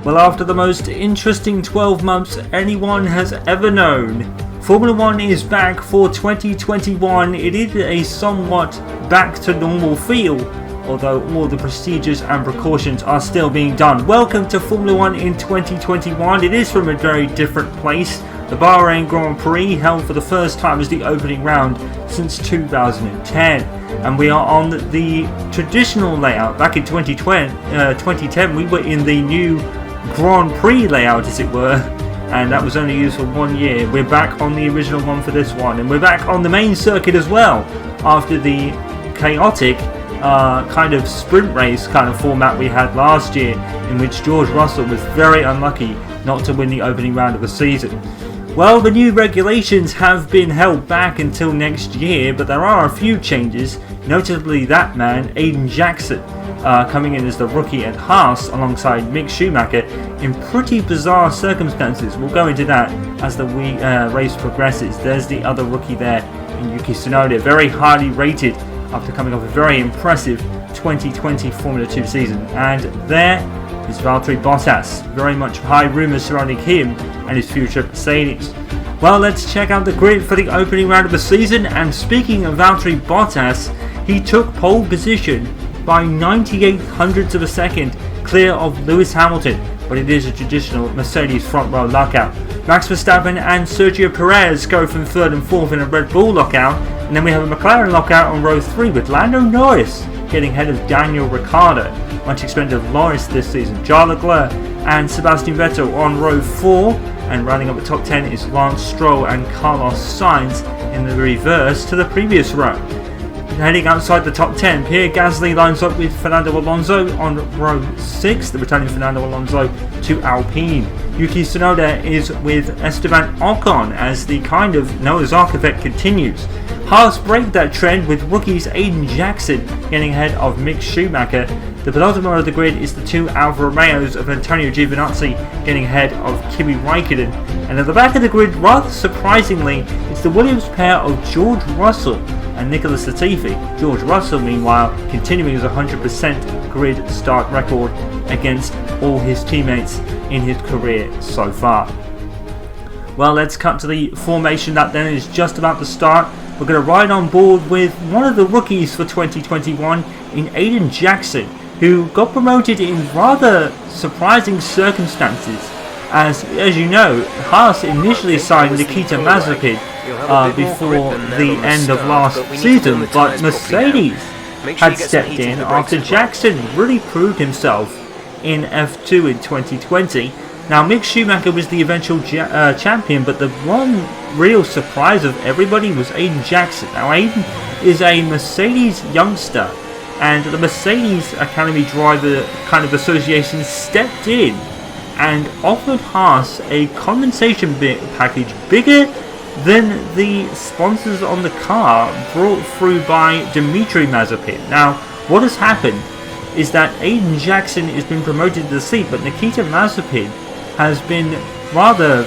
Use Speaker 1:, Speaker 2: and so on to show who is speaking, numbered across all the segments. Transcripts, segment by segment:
Speaker 1: Well, after the most interesting 12 months anyone has ever known, Formula 1 is back for 2021. It is a somewhat back to normal feel, although all the procedures and precautions are still being done. Welcome to Formula 1 in 2021. It is from a very different place. The Bahrain Grand Prix held for the first time as the opening round since 2010. And we are on the traditional layout. Back in 2010, we were in the new Grand Prix layout, as it were. And that was only used for 1 year. We're back on the original one for this one. And we're back on the main circuit as well, after the chaotic kind of sprint race kind of format we had last year, in which George Russell was very unlucky not to win the opening round of the season. Well, the new regulations have been held back until next year, but there are a few changes, notably that man, Aiden Jackson, coming in as the rookie at Haas alongside Mick Schumacher in pretty bizarre circumstances. We'll go into that as the race progresses. There's the other rookie there in Yuki Tsunoda, very highly rated after coming off a very impressive 2020 Formula 2 season. And there is Valtteri Bottas, very much high rumours surrounding him and his future at Mercedes. Well, let's check out the grid for the opening round of the season. And speaking of Valtteri Bottas, he took pole position by 98 hundredths of a second clear of Lewis Hamilton, but it is a traditional Mercedes front row lockout. Max Verstappen and Sergio Perez go from 3rd and 4th in a Red Bull lockout, and then we have a McLaren lockout on row 3 with Lando Norris getting ahead of Daniel Ricciardo, much expected of Norris this season. Charles Leclerc and Sebastian Vettel on row 4, and rounding up the top 10 is Lance Stroll and Carlos Sainz in the reverse to the previous row. Heading outside the top 10, Pierre Gasly lines up with Fernando Alonso on row 6, the returning Fernando Alonso to Alpine. Yuki Tsunoda is with Esteban Ocon as the kind of Noah's Ark effect continues. Haas break that trend with rookies Aiden Jackson getting ahead of Mick Schumacher. The penultimate of the grid is the two Alfa Romeos of Antonio Giovinazzi getting ahead of Kimi Raikkonen. And at the back of the grid, rather surprisingly, it's the Williams pair of George Russell and Nicholas Latifi. George Russell, meanwhile, continuing his 100% grid start record against all his teammates in his career so far. Well, let's cut to the formation that then is just about to start. We're going to ride on board with one of the rookies for 2021 in Aiden Jackson, who got promoted in rather surprising circumstances. As you know, Haas initially signed Nikita Mazepin before the end of last season, but Mercedes had stepped in after Jackson really proved himself in F2 in 2020. Now, Mick Schumacher was the eventual champion, but the one real surprise of everybody was Aiden Jackson. Now, Aiden is a Mercedes youngster, and the Mercedes Academy Driver kind of association stepped in and offered Haas a compensation package bigger than the sponsors on the car brought through by Dmitry Mazepin. Now, what has happened is that Aiden Jackson has been promoted to the seat, but Nikita Mazepin has been rather,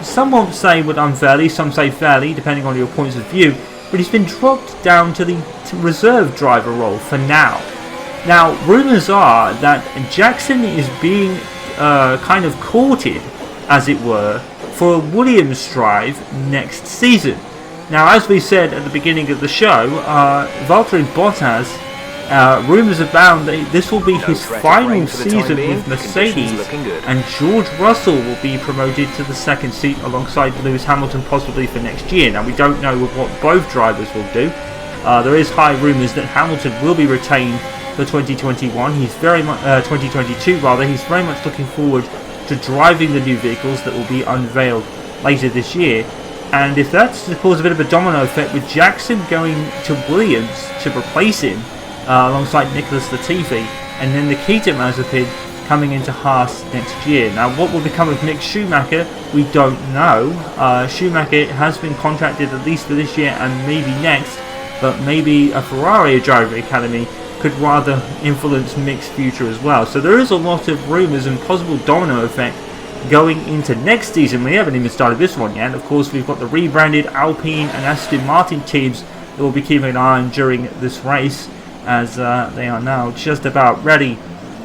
Speaker 1: some will say would unfairly, some say fairly, depending on your points of view, but he's been dropped down to the reserve driver role for now. Now, rumours are that Jackson is being kind of courted, as it were, for a Williams drive next season. Now, as we said at the beginning of the show, Valtteri Bottas, rumours abound that this will be his final season with Mercedes, and George Russell will be promoted to the second seat alongside Lewis Hamilton, possibly for next year. Now, we don't know what both drivers will do. There is high rumours that Hamilton will be retained for 2021. He's very much 2022 rather. He's very much looking forward to driving the new vehicles that will be unveiled later this year. And if that's to cause a bit of a domino effect with Jackson going to Williams to replace him alongside Nicholas Latifi, and then Nikita Mazepin coming into Haas next year. Now, what will become of Mick Schumacher, we don't know. Schumacher has been contracted at least for this year and maybe next, but maybe a Ferrari driver academy could rather influence Mick's future as well. So there is a lot of rumours and possible domino effect going into next season. We haven't even started this one yet. Of course, we've got the rebranded Alpine and Aston Martin teams that will be keeping an eye on during this race, as they are now just about ready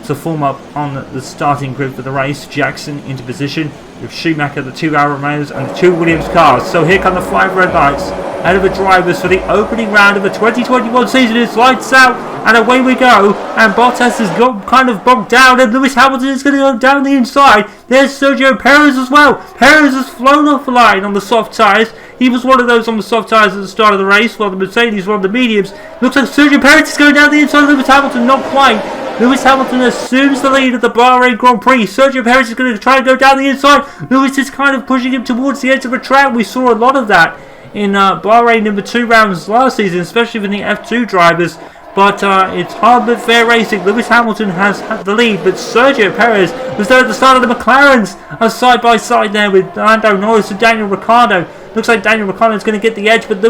Speaker 1: to form up on the starting grid for the race. Jackson into position with Schumacher, the 2 Alfa Romeos and the 2 Williams cars. So here come the 5 red lights out of the drivers for the opening round of the 2021 season. It's lights out and away we go, and Bottas has got kind of bogged down, and Lewis Hamilton is going to go down the inside. There's Sergio Perez as well. Perez has flown off the line on the soft tyres. He was one of those on the soft tyres at the start of the race, while the Mercedes were on the mediums. Looks like Sergio Perez is going down the inside of Lewis Hamilton. Not quite. Lewis Hamilton assumes the lead of the Bahrain Grand Prix. Sergio Perez is going to try and go down the inside. Lewis is kind of pushing him towards the edge of the track. We saw a lot of that in Bahrain number 2 rounds last season, especially with the F2 drivers. But it's hard but fair racing. Lewis Hamilton has had the lead, but Sergio Perez was there at the start of the McLarens, side by side there with Lando Norris and Daniel Ricciardo. Looks like Daniel Ricciardo is going to get the edge, but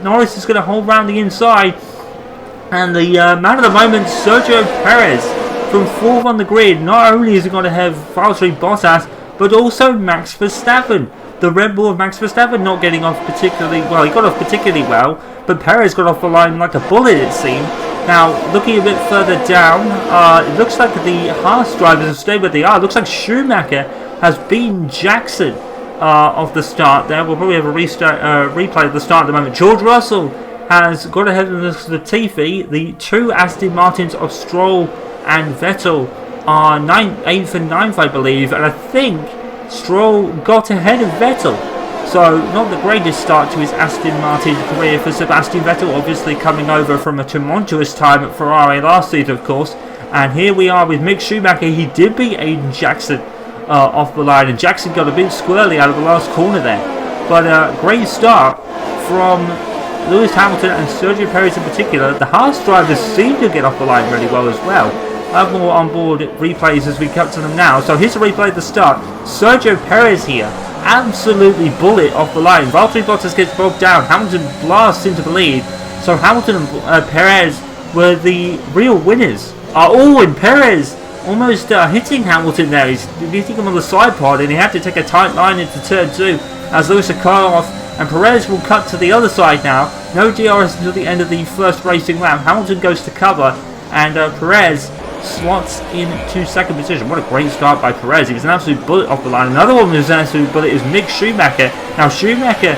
Speaker 1: Norris is going to hold round the inside. And the man of the moment, Sergio Perez, from 4th on the grid. Not only is he going to have Valtteri Bottas, but also Max Verstappen. The Red Bull of Max Verstappen not getting off particularly well. He got off particularly well, but Perez got off the line like a bullet, it seemed. Now, looking a bit further down, it looks like the Haas drivers have stayed where they are. It looks like Schumacher has beaten Jackson off the start there. We'll probably have a replay of the start at the moment. George Russell has got ahead of Latifi. The 2 Aston Martins of Stroll and Vettel are 8th and 9th, I believe, and I think Stroll got ahead of Vettel. So not the greatest start to his Aston Martin career for Sebastian Vettel, obviously coming over from a tumultuous time at Ferrari last season, of course. And here we are with Mick Schumacher. He did beat Aiden Jackson off the line, and Jackson got a bit squirrely out of the last corner there. But a great start from Lewis Hamilton and Sergio Perez in particular. The Haas drivers seem to get off the line really well as well. I have more onboard replays as we cut to them now. So here's a replay at the start. Sergio Perez here, absolutely bullet off the line. Valtteri Bottas gets bogged down. Hamilton blasts into the lead. So Hamilton and Perez were the real winners. And Perez almost hitting Hamilton there. He's hitting him on the side pod, and he had to take a tight line into turn 2 as Lewis a car off. And Perez will cut to the other side now. No DRS until the end of the first racing lap. Hamilton goes to cover, and Perez slots into second position. What a great start by Perez. He was an absolute bullet off the line. Another one who was an absolute bullet is Mick Schumacher. Now Schumacher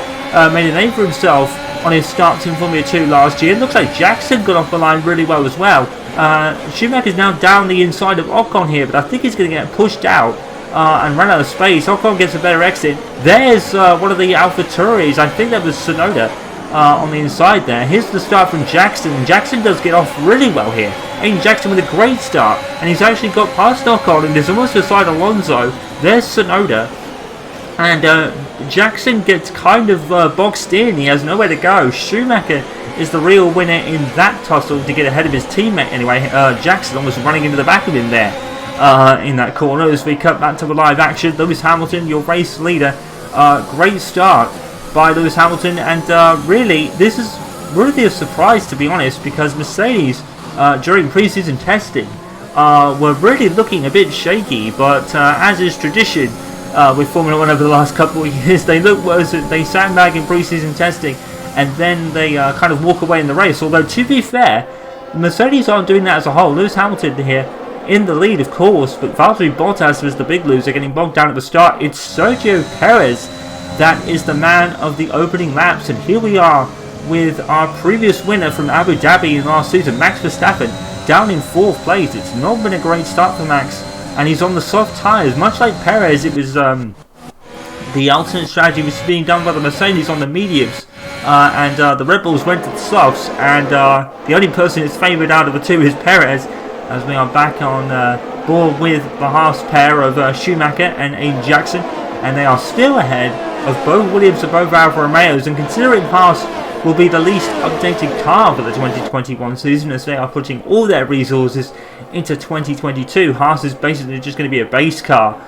Speaker 1: made a name for himself on his starts in Formula 2 last year. It looks like Jackson got off the line really well as well. Schumacher's now down the inside of Ocon here, but I think he's going to get pushed out and run out of space. Ocon gets a better exit. There's one of the AlphaTauris. I think that was Tsunoda on the inside there. Here's the start from Jackson, and Jackson does get off really well here. Aiden Jackson with a great start, and he's actually got past Ocon and is almost beside Alonso. There's Tsunoda, and Jackson gets kind of boxed in. He has nowhere to go. Schumacher is the real winner in that tussle to get ahead of his teammate anyway. Jackson almost running into the back of him there in that corner. As we cut back to the live action, Lewis Hamilton, your race leader. Great start by Lewis Hamilton, and really this is really a surprise, to be honest, because Mercedes during pre-season testing were really looking a bit shaky, but as is tradition with Formula 1 over the last couple of years, they look worse. They sandbag in pre-season testing, and then they kind of walk away in the race. Although, to be fair, Mercedes aren't doing that as a whole. Lewis Hamilton here in the lead, of course, but Valtteri Bottas was the big loser, getting bogged down at the start. It's Sergio Perez that is the man of the opening laps, and here we are with our previous winner from Abu Dhabi in last season, Max Verstappen, down in 4th place. It's not been a great start for Max, and he's on the soft tyres. Much like Perez, it was the alternate strategy was being done by the Mercedes on the mediums, and the Red Bulls went to the softs, and the only person that's favoured out of the two is Perez, as we are back on board with the Haas pair of Schumacher and Aiden Jackson, and they are still ahead of both Williams and both Alfa Romeos, and considering Haas will be the least updated car for the 2021 season, as they are putting all their resources into 2022. Haas is basically just going to be a base car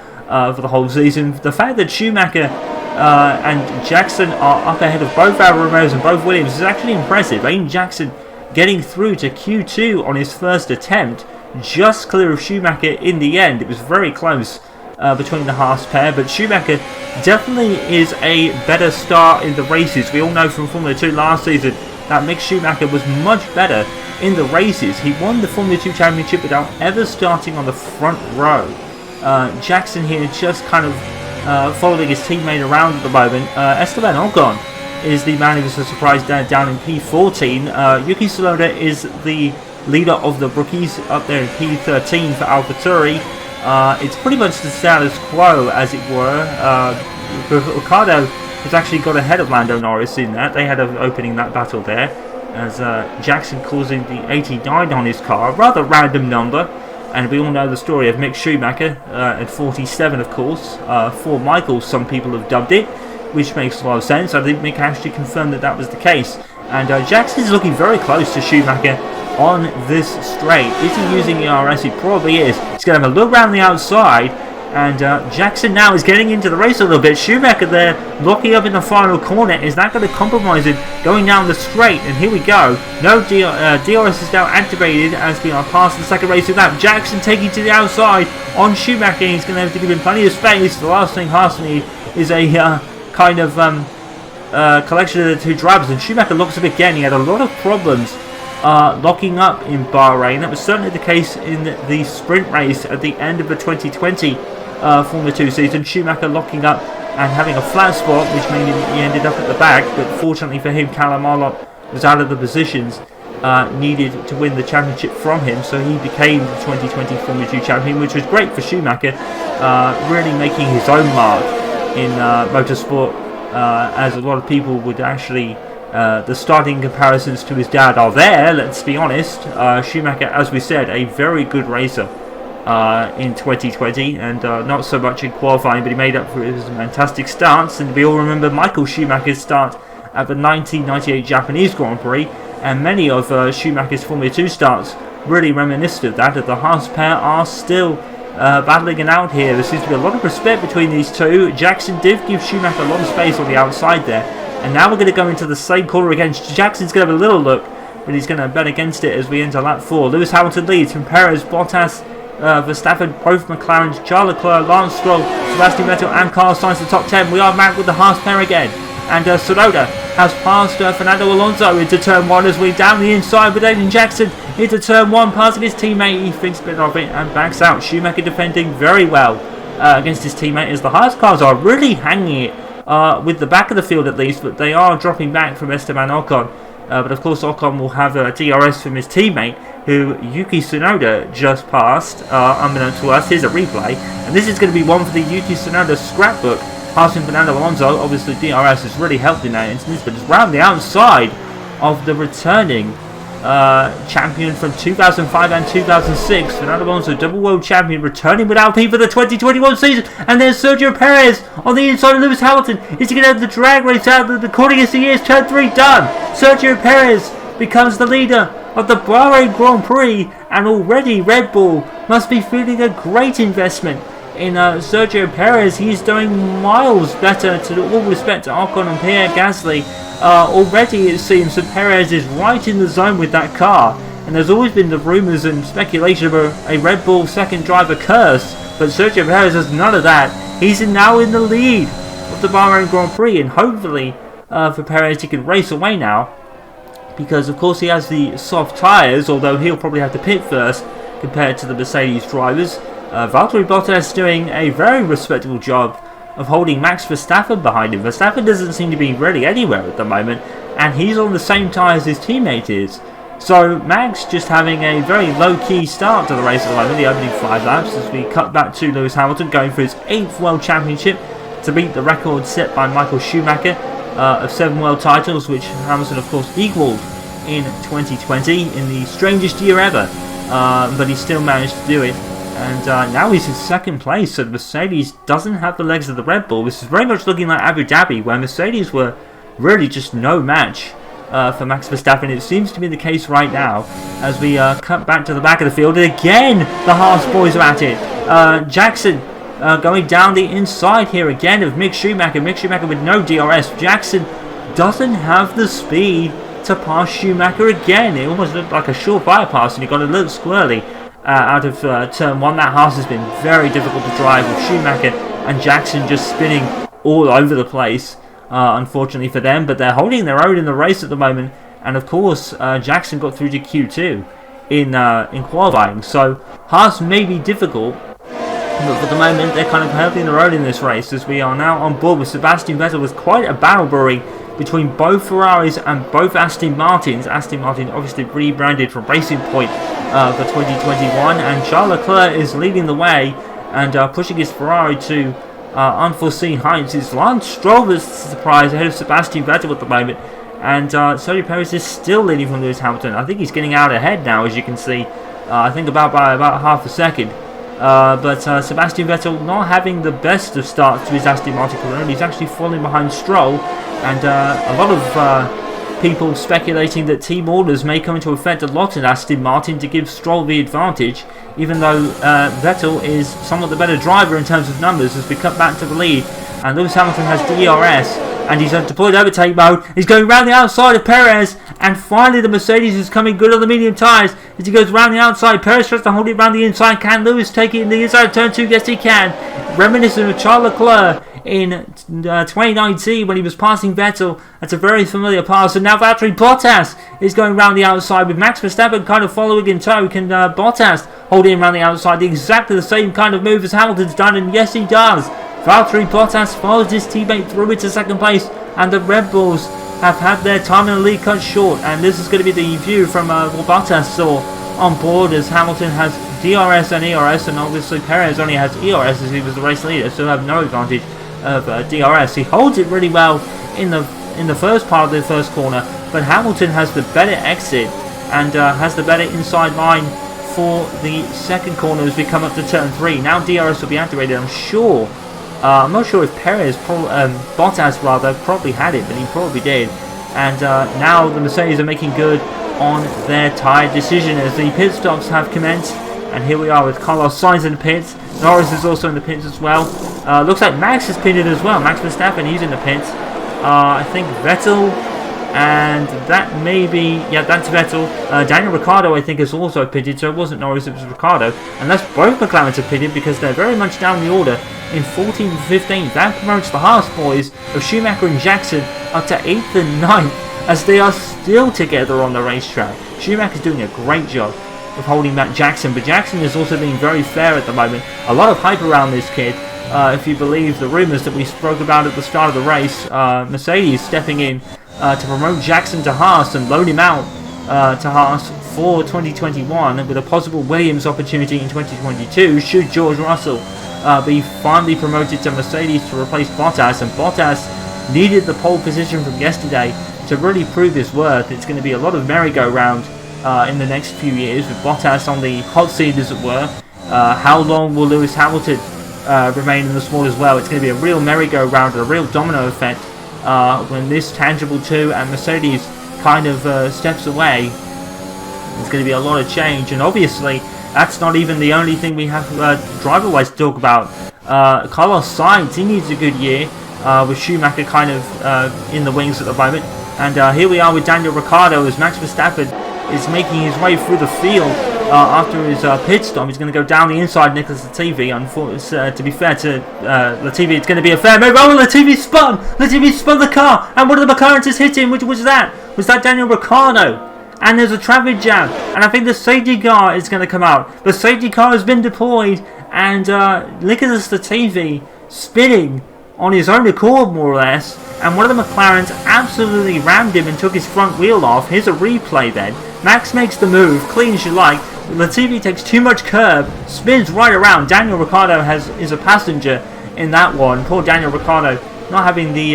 Speaker 1: for the whole season. The fact that Schumacher and Jackson are up ahead of both Alfa Romeos and both Williams is actually impressive. Aiden Jackson getting through to Q2 on his first attempt, just clear of Schumacher in the end. It was very close between the Haas pair, but Schumacher definitely is a better start in the races. We all know from Formula 2 last season that Mick Schumacher was much better in the races. He won the Formula 2 Championship without ever starting on the front row. Jackson here just kind of following his teammate around at the moment. Esteban Ocon is the man who was a surprise down in P14. Yuki Tsunoda is the leader of the rookies up there in P13 for AlphaTauri. It's pretty much the status quo, as it were. Ricciardo has actually got ahead of Lando Norris in that. They had an opening that battle there, as Jackson causing the 89 on his car, a rather random number. And we all know the story of Mick Schumacher at 47, of course. For Michael, some people have dubbed it, which makes a lot of sense. I think Mick actually confirmed that that was the case. And Jackson is looking very close to Schumacher on this straight. Is he using ERS? He probably is. He's going to have a look around the outside. And Jackson now is getting into the race a little bit. Schumacher there locking up in the final corner. Is that going to compromise him going down the straight? And here we go. No DRS is now activated as we are past the second race of that. Jackson taking to the outside on Schumacher. He's going to have to give him plenty of space. The last thing Haas need is a kind of collection of the two drivers. And Schumacher locks up again. He had a lot of problems locking up in Bahrain. That was certainly the case in the sprint race at the end of the 2020 Formula 2 season. Schumacher locking up and having a flat spot, which meant he ended up at the back, but fortunately for him, Callum Arlott was out of the positions needed to win the championship from him, so he became the 2020 Formula 2 champion, which was great for Schumacher, really making his own mark in motorsport, as a lot of people would actually the starting comparisons to his dad are there, let's be honest. Schumacher, as we said, a very good racer in 2020, and not so much in qualifying, but he made up for his fantastic starts. And we all remember Michael Schumacher's start at the 1998 Japanese Grand Prix, and many of Schumacher's Formula 2 starts really reminiscent of that. The Haas pair are still battling it out here. There seems to be a lot of respect between these two. Jackson did give Schumacher a lot of space on the outside there, and now we're going to go into the same corner again. Jackson's going to have a little look, but he's going to bet against it as we enter lap 4. Lewis Hamilton leads from Perez, Bottas, Verstappen, both McLaren, Charles Leclerc, Lance Stroll, Sebastian Vettel and Carlos Sainz the top 10. We are back with the Haas pair again. And Tsunoda has passed Fernando Alonso into turn 1 as we down the inside with Aiden Jackson into turn 1, passing his teammate. He thinks a bit of it and backs out. Schumacher defending very well against his teammate as the Haas cars are really hanging it with the back of the field at least, but they are dropping back from Esteban Ocon. But of course Ocon will have a DRS from his teammate, who Yuki Tsunoda just passed, unbeknownst to us. Here's a replay, and this is going to be one for the Yuki Tsunoda scrapbook, passing Fernando Alonso. Obviously DRS has really helped in that instance, but it's round the outside of the returning champion from 2005 and 2006. Fernando Alonso, double world champion, returning with Alpine for the 2021 season. And there's Sergio Perez on the inside of Lewis Hamilton. Is he going to have the drag race out of the corner? Yes, he is. Turn 3 done. Sergio Perez becomes the leader of the Bahrain Grand Prix, and already Red Bull must be feeling a great investment in Sergio Perez. He's doing miles better, to all respect to Ocon and Pierre Gasly. Already it seems that Perez is right in the zone with that car, and there's always been the rumours and speculation of a Red Bull second driver curse, but Sergio Perez has none of that. He's now in the lead of the Bahrain Grand Prix, and hopefully for Perez he can race away now, because of course he has the soft tyres, although he'll probably have to pit first compared to the Mercedes drivers. Valtteri Bottas doing a very respectable job of holding Max Verstappen behind him. Verstappen doesn't seem to be really anywhere at the moment, and he's on the same tyre as his teammate is. So Max just having a very low-key start to the race at the moment, the opening 5 laps, as we cut back to Lewis Hamilton going for his 8th World Championship to beat the record set by Michael Schumacher of 7 world titles, which Hamilton of course equalled in 2020 in the strangest year ever, but he still managed to do it. And now he's in second place, so Mercedes doesn't have the legs of the Red Bull. This is very much looking like Abu Dhabi, where Mercedes were really just no match for Max Verstappen. It seems to be the case right now, as we cut back to the back of the field. And again, the Haas boys are at it. Jackson going down the inside here again of Mick Schumacher. Mick Schumacher with no DRS. Jackson doesn't have the speed to pass Schumacher again. It almost looked like a surefire pass, and he got a little squirrely out of turn 1. That Haas has been very difficult to drive, with Schumacher and Jackson just spinning all over the place, unfortunately for them, but they're holding their own in the race at the moment, and of course Jackson got through to Q2 in qualifying. So Haas may be difficult, but for the moment they're kind of holding their own in this race, as we are now on board with Sebastian Vettel with quite a battle brewing between both Ferraris and both Aston Martins. Aston Martin obviously rebranded from Racing Point for 2021, and Charles Leclerc is leading the way and pushing his Ferrari to unforeseen heights. It's Lance Stroll that's surprised ahead of Sebastian Vettel at the moment, and Sergio Perez is still leading from Lewis Hamilton. I think he's getting out ahead now, as you can see. I think by about half a second. But Sebastian Vettel not having the best of starts to his Aston Martin career. He's actually falling behind Stroll, and a lot of people speculating that team orders may come into effect a lot in Aston Martin to give Stroll the advantage, even though Vettel is somewhat the better driver in terms of numbers as we cut back to the lead. And Lewis Hamilton has DRS, and he's deployed overtake mode. He's going around the outside of Perez, and finally the Mercedes is coming good on the medium tyres as he goes around the outside. Perez tries to hold it around the inside. Can Lewis take it in the inside of turn 2? Yes, he can. Reminiscent of Charles Leclerc in 2019 when he was passing Vettel. That's a very familiar pass. And now Valtteri Bottas is going around the outside with Max Verstappen kind of following in tow. Can Bottas hold him around the outside? Exactly the same kind of move as Hamilton's done, and yes, he does. Valtteri Bottas follows his teammate through into second place, and the Red Bulls have had their time in the lead cut short. And this is going to be the view from what Bottas saw on board, as Hamilton has DRS and ERS, and obviously Perez only has ERS as he was the race leader, so have no advantage of DRS. He holds it really well in the first part of the first corner, but Hamilton has the better exit and has the better inside line for the second corner as we come up to turn 3. Now DRS will be activated, I'm sure. I'm not sure if Bottas rather, probably had it, but he probably did. And now the Mercedes are making good on their tyre decision as the pit stops have commenced. And here we are with Carlos Sainz in the pits. Norris is also in the pits as well. Looks like Max is pitted as well. Max Verstappen, he's in the pits. I think Vettel, and that may be, yeah, that's Vettel. Daniel Ricciardo, I think, is also pitted, so it wasn't Norris, it was Ricciardo. Unless both McLarens are pitted, because they're very much down the order in 14th and 15th. That promotes the Haas boys of Schumacher and Jackson up to 8th and 9th, as they are still together on the racetrack. Schumacher's doing a great job of holding back Jackson, but Jackson is also being very fair at the moment. A lot of hype around this kid, if you believe the rumours that we spoke about at the start of the race. Mercedes stepping in to promote Jackson to Haas and loan him out to Haas for 2021, with a possible Williams opportunity in 2022 should George Russell be finally promoted to Mercedes to replace Bottas. And Bottas needed the pole position from yesterday to really prove his worth. It's going to be a lot of merry-go-round in the next few years with Bottas on the hot seat, as it were. How long will Lewis Hamilton remain in the sport as well? It's going to be a real merry-go-round and a real domino effect when this Tangible 2 and Mercedes kind of steps away. There's going to be a lot of change, and obviously that's not even the only thing we have driver-wise to talk about. Carlos Sainz, he needs a good year with Schumacher kind of in the wings at the moment. And here we are with Daniel Ricciardo as Max Verstappen is making his way through the field after his pit stop. He's going to go down the inside Nicholas Latifi. To be fair to Latifi, it's going to be a fair move. Oh, Latifi spun! Latifi spun the car, and one of the McLarens has hit him. Which was that? Was that Daniel Ricciardo? And there's a traffic jam, and I think the safety car is going to come out. The safety car has been deployed, and Nicholas Latifi spinning on his own accord, more or less, and one of the McLarens absolutely rammed him and took his front wheel off. Here's a replay then. Max makes the move, clean as you like. Latifi takes too much curb, spins right around. Daniel Ricciardo is a passenger in that one. Poor Daniel Ricciardo not having the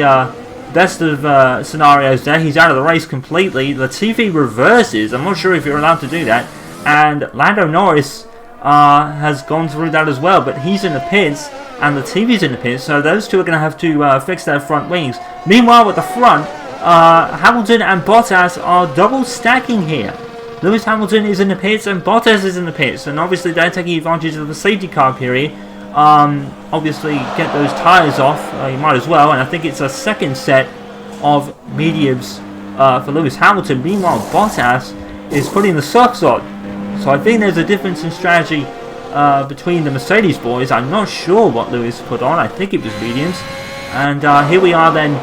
Speaker 1: best of scenarios there. He's out of the race completely. Latifi reverses. I'm not sure if you're allowed to do that. And Lando Norris has gone through that as well, but he's in the pits and Latifi's in the pits, so those two are going to have to fix their front wings. Meanwhile, at the front, Hamilton and Bottas are double stacking here. Lewis Hamilton is in the pits and Bottas is in the pits, and obviously they're taking advantage of the safety car period. Obviously get those tyres off, you might as well, and I think it's a second set of mediums for Lewis Hamilton. Meanwhile, Bottas is putting the softs on, so I think there's a difference in strategy between the Mercedes boys. I'm not sure what Lewis put on. I think it was mediums. And here we are then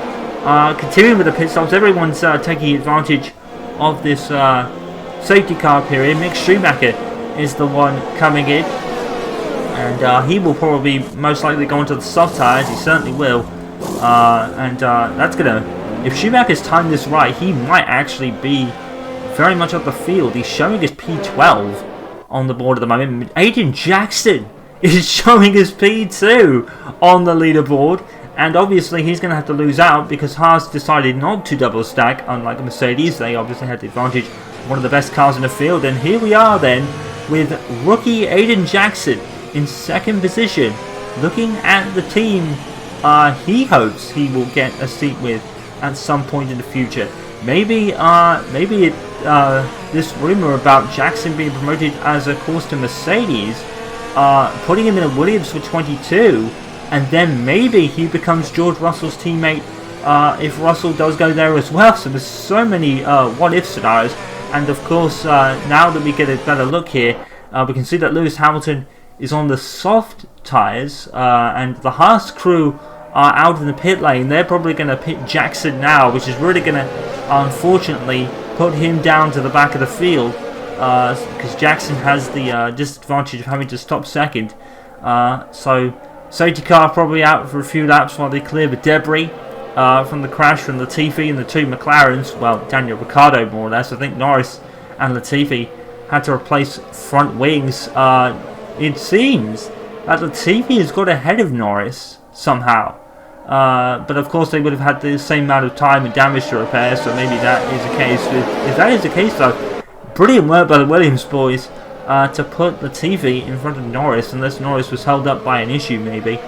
Speaker 1: continuing with the pit stops. Everyone's taking advantage of this safety car period. Mick Schumacher is the one coming in, and he will probably most likely go into the soft tyres. He certainly will, and that's gonna. If Schumacher's timed this right, he might actually be very much up the field. He's showing his P12 on the board at the moment. Aiden Jackson is showing his P2 on the leaderboard, and obviously he's going to have to lose out because Haas decided not to double stack. Unlike Mercedes, they obviously had the advantage of one of the best cars in the field. And here we are then with rookie Aiden Jackson in second position, looking at the team he hopes he will get a seat with at some point in the future. Maybe this rumor about Jackson being promoted as a course to Mercedes, putting him in a Williams for 22, and then maybe he becomes George Russell's teammate if Russell does go there as well. So there's so many what-if scenarios, and of course now that we get a better look here, we can see that Lewis Hamilton is on the soft tyres, and the Haas crew are out in the pit lane. They're probably going to pit Jackson now, which is really going to, unfortunately, put him down to the back of the field, because Jackson has the disadvantage of having to stop second. So safety car probably out for a few laps while they clear the debris from the crash from Latifi and the two McLarens. Well, Daniel Ricciardo more or less. I think Norris and Latifi had to replace front wings. It seems that Latifi has got ahead of Norris somehow. But of course they would have had the same amount of time and damage to repair, so maybe that is the case. If that is the case though, brilliant work by the Williams boys to put Latifi in front of Norris, unless Norris was held up by an issue maybe.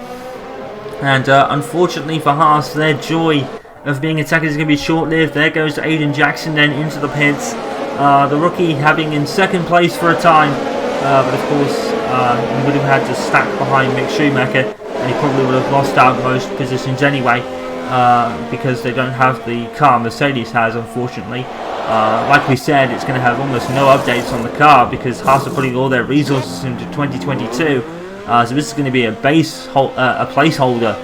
Speaker 1: And unfortunately for Haas, their joy of being in second is going to be short-lived. There goes Aiden Jackson then into the pits, the rookie having in second place for a time, but of course he would have had to stack behind Mick Schumacher, and he probably would have lost out most positions anyway, because they don't have the car Mercedes has, unfortunately. Like we said, it's going to have almost no updates on the car because Haas are putting all their resources into 2022. So this is going to be a placeholder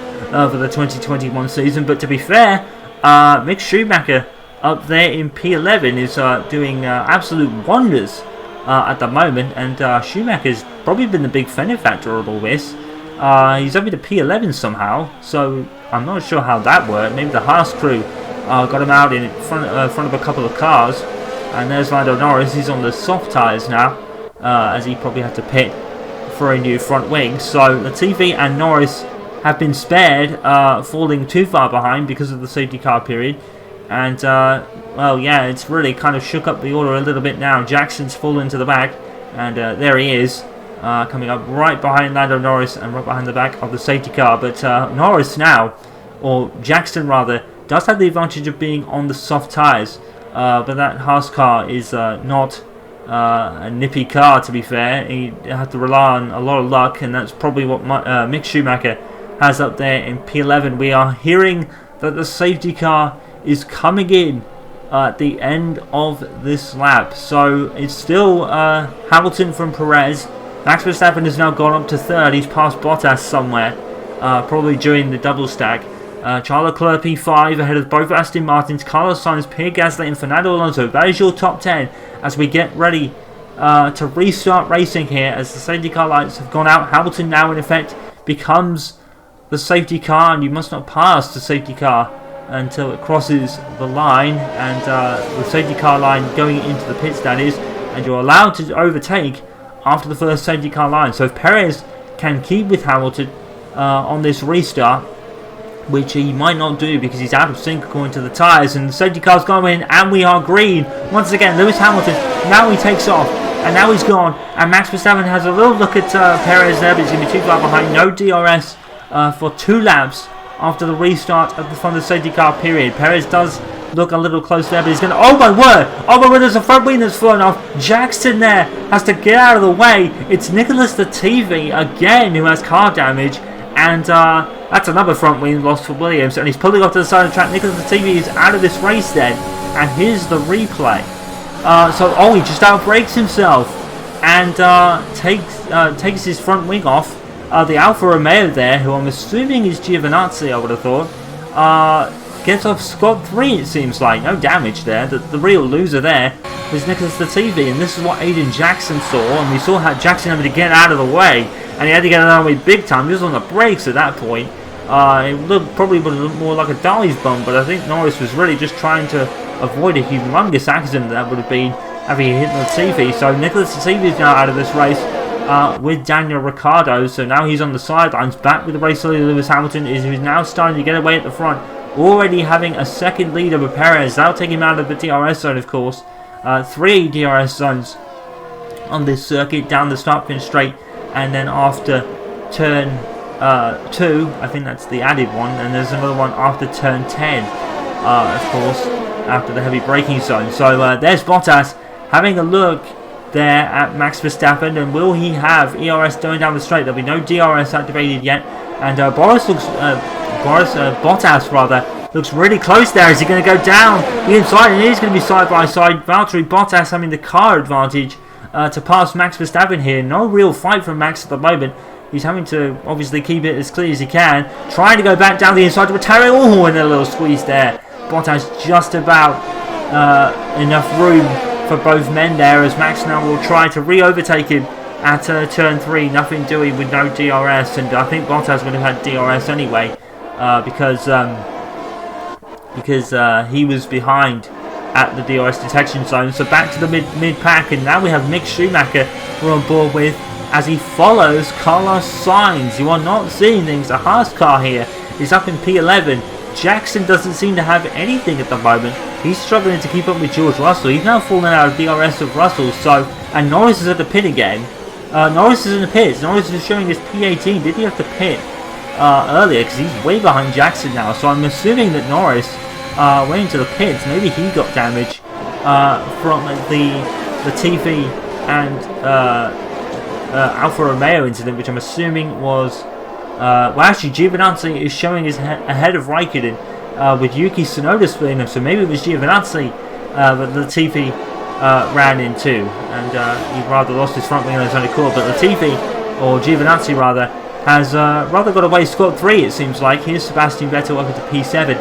Speaker 1: for the 2021 season. But to be fair, Mick Schumacher up there in P11 is doing absolute wonders at the moment, and Schumacher's probably been the big benefactor of all this. He's over to P11 somehow, so I'm not sure how that worked. Maybe the Haas crew got him out in front of a couple of cars. And there's Lando Norris. He's on the soft tyres now, as he probably had to pit for a new front wing. So Latifi and Norris have been spared falling too far behind because of the safety car period. And, well, yeah, it's really kind of shook up the order a little bit now. Jackson's fallen to the back, and there he is. Coming up right behind Lando Norris and right behind the back of the safety car. But Norris now, or Jackson rather, does have the advantage of being on the soft tyres. But that Haas car is not a nippy car, to be fair. He had to rely on a lot of luck, and that's probably what Mick Schumacher has up there in P11. We are hearing that the safety car is coming in at the end of this lap. So it's still Hamilton from Perez. Max Verstappen has now gone up to third. He's passed Bottas somewhere, probably during the double stack. Charles Leclerc P5 ahead of both Aston Martins, Carlos Sainz, Pierre Gasly and Fernando Alonso. That is your top 10 as we get ready to restart racing here as the safety car lights have gone out. Hamilton now in effect becomes the safety car, and you must not pass the safety car until it crosses the line, and the safety car line going into the pits, that is, and you're allowed to overtake after the first safety car line. So if Perez can keep with Hamilton on this restart, which he might not do because he's out of sync according to the tyres, and the safety car's going in, and we are green once again. Lewis Hamilton, now he takes off, and now he's gone, and Max Verstappen has a little look at Perez there, but he's going to be too far behind. No DRS for 2 laps after the restart at the front of the safety car period. Perez does look a little close there, but he's going to... Oh my word, there's a front wing that's fallen off. Jackson there has to get out of the way. It's Nicholas Latifi again who has car damage, and that's another front wing loss for Williams, and he's pulling off to the side of the track. Nicholas Latifi is out of this race then, and here's the replay. He just outbrakes himself and takes his front wing off. The Alfa Romeo there, who I'm assuming is Giovinazzi, I would have thought, gets off scot-free, it seems like. No damage there. The real loser there was Nicholas Latifi, and this is what Aiden Jackson saw, and we saw how Jackson had to get out of the way, and he had to get out of the way big time. He was on the brakes at that point. It probably would have looked more like a Dolly's bump, but I think Norris was really just trying to avoid a humongous accident that would have been having hit Latifi. So Nicholas Latifi is now out of this race with Daniel Ricciardo, so now he's on the sidelines, back with the race leader Lewis Hamilton, who's now starting to get away at the front, already having a second lead over Perez. That'll take him out of the DRS zone, of course. 3 DRS zones on this circuit, down the start finish straight, and then after turn 2, I think that's the added one, and there's another one after turn 10, of course, after the heavy braking zone. So there's Bottas having a look there at Max Verstappen, and will he have ERS going down the straight? There'll be no DRS activated yet, and Bottas looks really close there. Is he going to go down the inside? And it is going to be side by side. Valtteri Bottas having the car advantage to pass Max Verstappen here. No real fight from Max at the moment. He's having to obviously keep it as clear as he can, trying to go back down the inside to Terry. Oh, and a little squeeze there. Bottas just about enough room for both men there, as Max now will try to re-overtake him at turn 3. Nothing doing with no DRS, and I think Bottas would have had DRS anyway because he was behind at the DRS detection zone. So back to the mid-pack, and now we have Mick Schumacher we're on board with as he follows Carlos Sainz. You are not seeing things. The Haas car here is up in P11. Jackson doesn't seem to have anything at the moment. He's struggling to keep up with George Russell. He's now fallen out of DRS of Russell. And Norris is at the pit again. Norris is in the pits. Norris is showing his P18. Did he have to pit earlier? Because he's way behind Jackson now. So I'm assuming that Norris went into the pits. Maybe he got damage from the Latifi and Alfa Romeo incident, which I'm assuming was... well, actually, Giovinazzi is showing his ahead of Raikkonen with Yuki Tsunoda splitting him. So maybe it was Giovinazzi that Latifi ran into, and he rather lost his front wing on his own accord. But Latifi, or Giovinazzi rather, has rather got away scot-free, it seems like. Here's Sebastian Vettel up into P7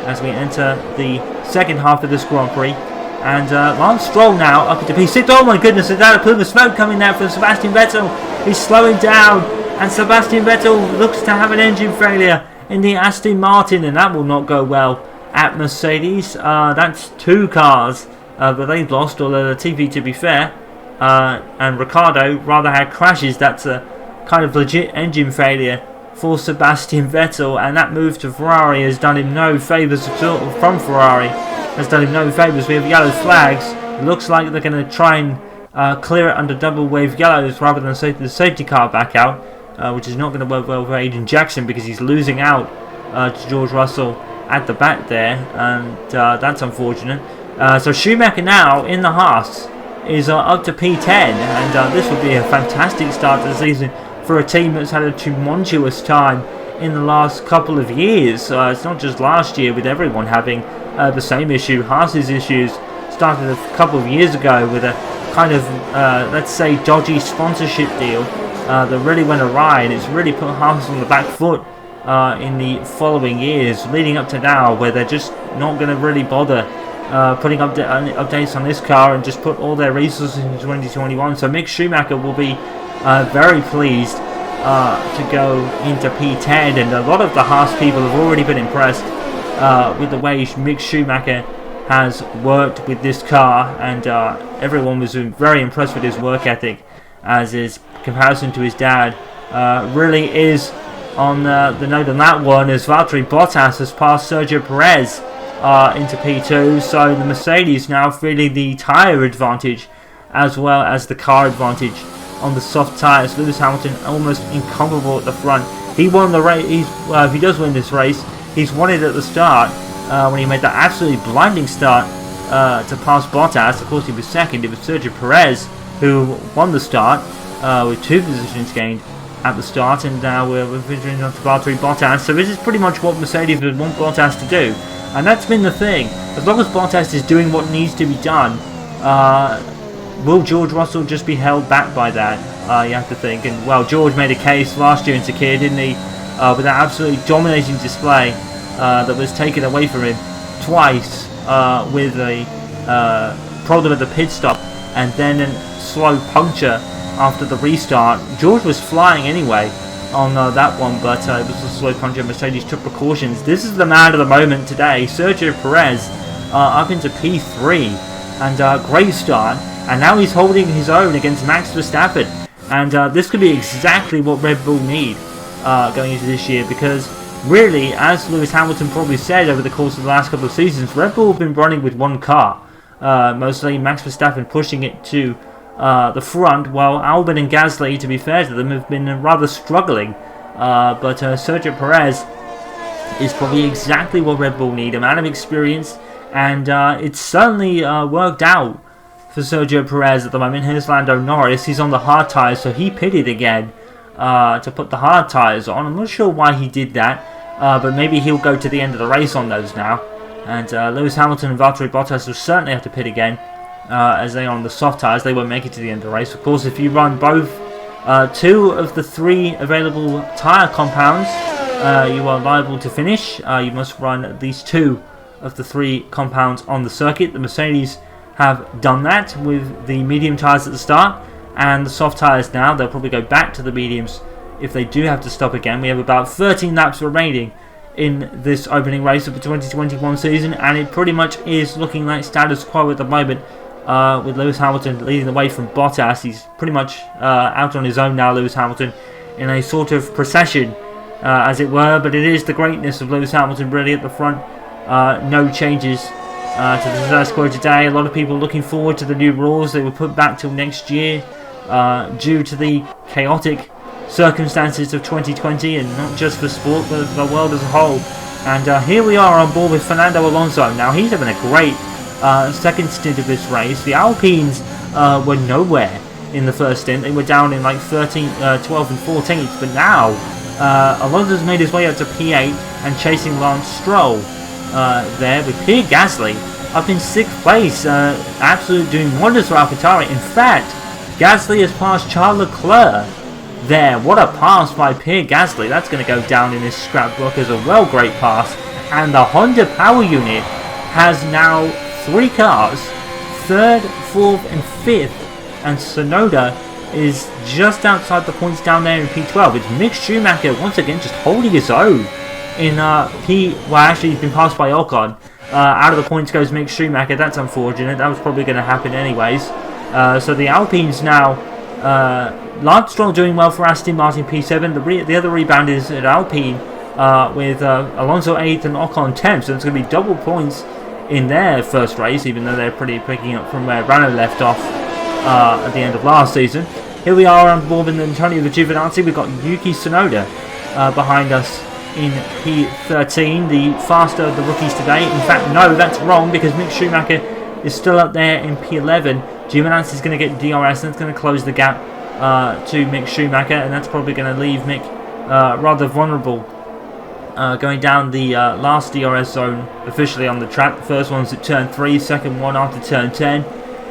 Speaker 1: as we enter the second half of this Grand Prix. And Lance Stroll now up into P6. Oh my goodness, there's a plume of smoke coming there from Sebastian Vettel. He's slowing down, and Sebastian Vettel looks to have an engine failure in the Aston Martin, and that will not go well at Mercedes. That's 2 cars but they've lost, although the TV, to be fair, and Ricciardo rather had crashes. That's a kind of legit engine failure for Sebastian Vettel, and that move to Ferrari has done him no favours at all. From Ferrari has done him no favours. We have yellow flags. It looks like they're going to try and clear it under double wave yellows rather than take the safety car back out, which is not going to work well for Aiden Jackson because he's losing out to George Russell at the back there, and that's unfortunate. So Schumacher now in the Haas is up to P10, and this would be a fantastic start to the season for a team that's had a tumultuous time in the last couple of years. It's not just last year with everyone having the same issue. Haas's issues started a couple of years ago with a kind of, let's say, dodgy sponsorship deal that really went awry, and it's really put Haas on the back foot in the following years, leading up to now, where they're just not going to really bother putting updates on this car and just put all their resources into 2021. So Mick Schumacher will be very pleased to go into P10, and a lot of the Haas people have already been impressed with the way Mick Schumacher has worked with this car, and everyone was very impressed with his work ethic, as his comparison to his dad really is on the note on that one, as Valtteri Bottas has passed Sergio Perez into P2, so the Mercedes now feeling the tyre advantage as well as the car advantage on the soft tyres. Lewis Hamilton almost incomparable at the front. He won the race. If he does win this race, he's won it at the start when he made that absolutely blinding start to pass Bottas. Of course, he was second. It was Sergio Perez who won the start with 2 positions gained at the start, and now we're venturing on to Valtteri Bottas. So this is pretty much what Mercedes would want Bottas to do, and that's been the thing. As long as Bottas is doing what needs to be done, will George Russell just be held back by that? You have to think. And well, George made a case last year in Sakir, didn't he? With that absolutely dominating display that was taken away from him twice with a problem at the pit stop and then a slow puncture after the restart. George was flying anyway on that one, but it was a slow puncture. Mercedes took precautions. This is the man of the moment today, Sergio Perez, up into P3, and great start, and now he's holding his own against Max Verstappen, and this could be exactly what Red Bull need going into this year, because really, as Lewis Hamilton probably said over the course of the last couple of seasons, Red Bull have been running with one car, mostly Max Verstappen pushing it to the front, while Albon and Gasly, to be fair to them, have been rather struggling. But Sergio Perez is probably exactly what Red Bull need, a man of experience, and it's certainly worked out for Sergio Perez at the moment. Here's Lando Norris. He's on the hard tyres, so he pitted again to put the hard tyres on. I'm not sure why he did that, but maybe he'll go to the end of the race on those now. And Lewis Hamilton and Valtteri Bottas will certainly have to pit again, as they are on the soft tyres. They won't make it to the end of the race. Of course, if you run both 2 of the 3 available tyre compounds, you are liable to finish. You must run at least 2 of the 3 compounds on the circuit. The Mercedes have done that with the medium tyres at the start, and the soft tyres now. They'll probably go back to the mediums if they do have to stop again. We have about 13 laps remaining in this opening race of the 2021 season, and it pretty much is looking like status quo at the moment, with Lewis Hamilton leading the way from Bottas. He's pretty much out on his own now, Lewis Hamilton, in a sort of procession, as it were, but it is the greatness of Lewis Hamilton really at the front. No changes to the status quo today. A lot of people looking forward to the new rules. They were put back till next year due to the chaotic circumstances of 2020, and not just for sport but the world as a whole. And here we are on board with Fernando Alonso. Now he's having a great second stint of this race. The Alpines were nowhere in the first stint. They were down in like 12 and 14th, but now Alonso's made his way up to P8 and chasing Lance Stroll there, with Pierre Gasly up in 6th place, absolutely doing wonders for AlphaTauri. In fact, Gasly has passed Charles Leclerc there. What a pass by Pierre Gasly. That's going to go down in his scrapbook as a great pass. And the Honda Power Unit has now 3 cars, 3rd, 4th and 5th, and Tsunoda is just outside the points down there in P12. It's Mick Schumacher once again just holding his own in actually he's been passed by Ocon. Out of the points goes Mick Schumacher. That's unfortunate. That was probably going to happen anyways. So the Alpines now, Lance Stroll doing well for Aston Martin P7. The other rebound is at Alpine with Alonso 8th and Ocon 10th. So it's going to be double points in their first race, even though they're pretty picking up from where Renault left off at the end of last season. Here we are on board with Antonio Giovinazzi. We've got Yuki Tsunoda behind us in P13, the faster of the rookies today. In fact, no, that's wrong, because Mick Schumacher is still up there in P11. Giovinazzi is going to get DRS, and it's going to close the gap to Mick Schumacher, and that's probably going to leave Mick rather vulnerable going down the last DRS zone officially on the track. The first one's at turn 3, second one after turn 10,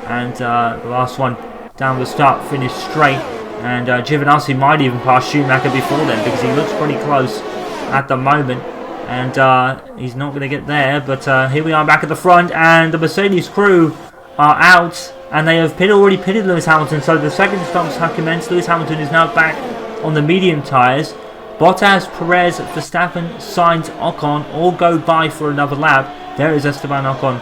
Speaker 1: and the last one down the start finish straight. And Giovinazzi might even pass Schumacher before then, because he looks pretty close at the moment, and he's not going to get there. But here we are back at the front, and the Mercedes crew are out, and they have already pitted Lewis Hamilton, so the second stops have commenced. Lewis Hamilton is now back on the medium tyres. Bottas, Perez, Verstappen, Sainz, Ocon all go by for another lap. There is Esteban Ocon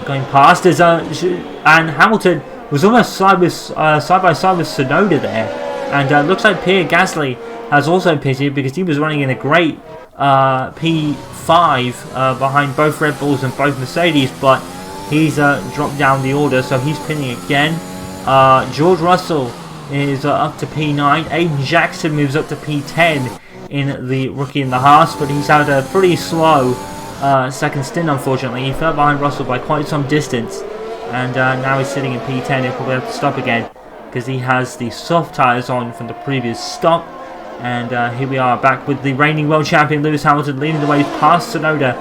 Speaker 1: going past, and Hamilton was almost side by side with Tsunoda there, and looks like Pierre Gasly has also pitted, because he was running in a great P5 behind both Red Bulls and both Mercedes, but he's dropped down the order, so he's pitting again. George Russell is up to P9. Aiden Jackson moves up to P10 in the rookie in the Haas, but he's had a pretty slow second stint, unfortunately. He fell behind Russell by quite some distance, and now he's sitting in P10. He'll probably have to stop again, because he has the soft tyres on from the previous stop. And here we are back with the reigning world champion Lewis Hamilton leading the way past Tsunoda.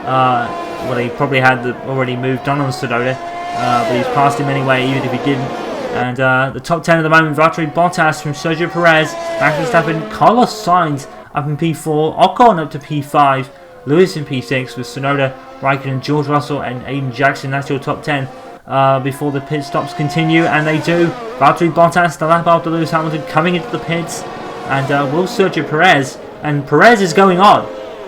Speaker 1: Well, he probably had already moved on Tsunoda, but he's passed him anyway, even if he didn't. And the top 10 at the moment: Valtteri Bottas from Sergio Perez, Max Verstappen, Carlos Sainz up in P4, Ocon up to P5, Lewis in P6 with Tsunoda, Raikkonen, George Russell and Aiden Jackson. That's your top 10 before the pit stops continue, and they do. Valtteri Bottas, the lap after Lewis Hamilton, coming into the pits, and will Sergio Perez, and Perez is going on.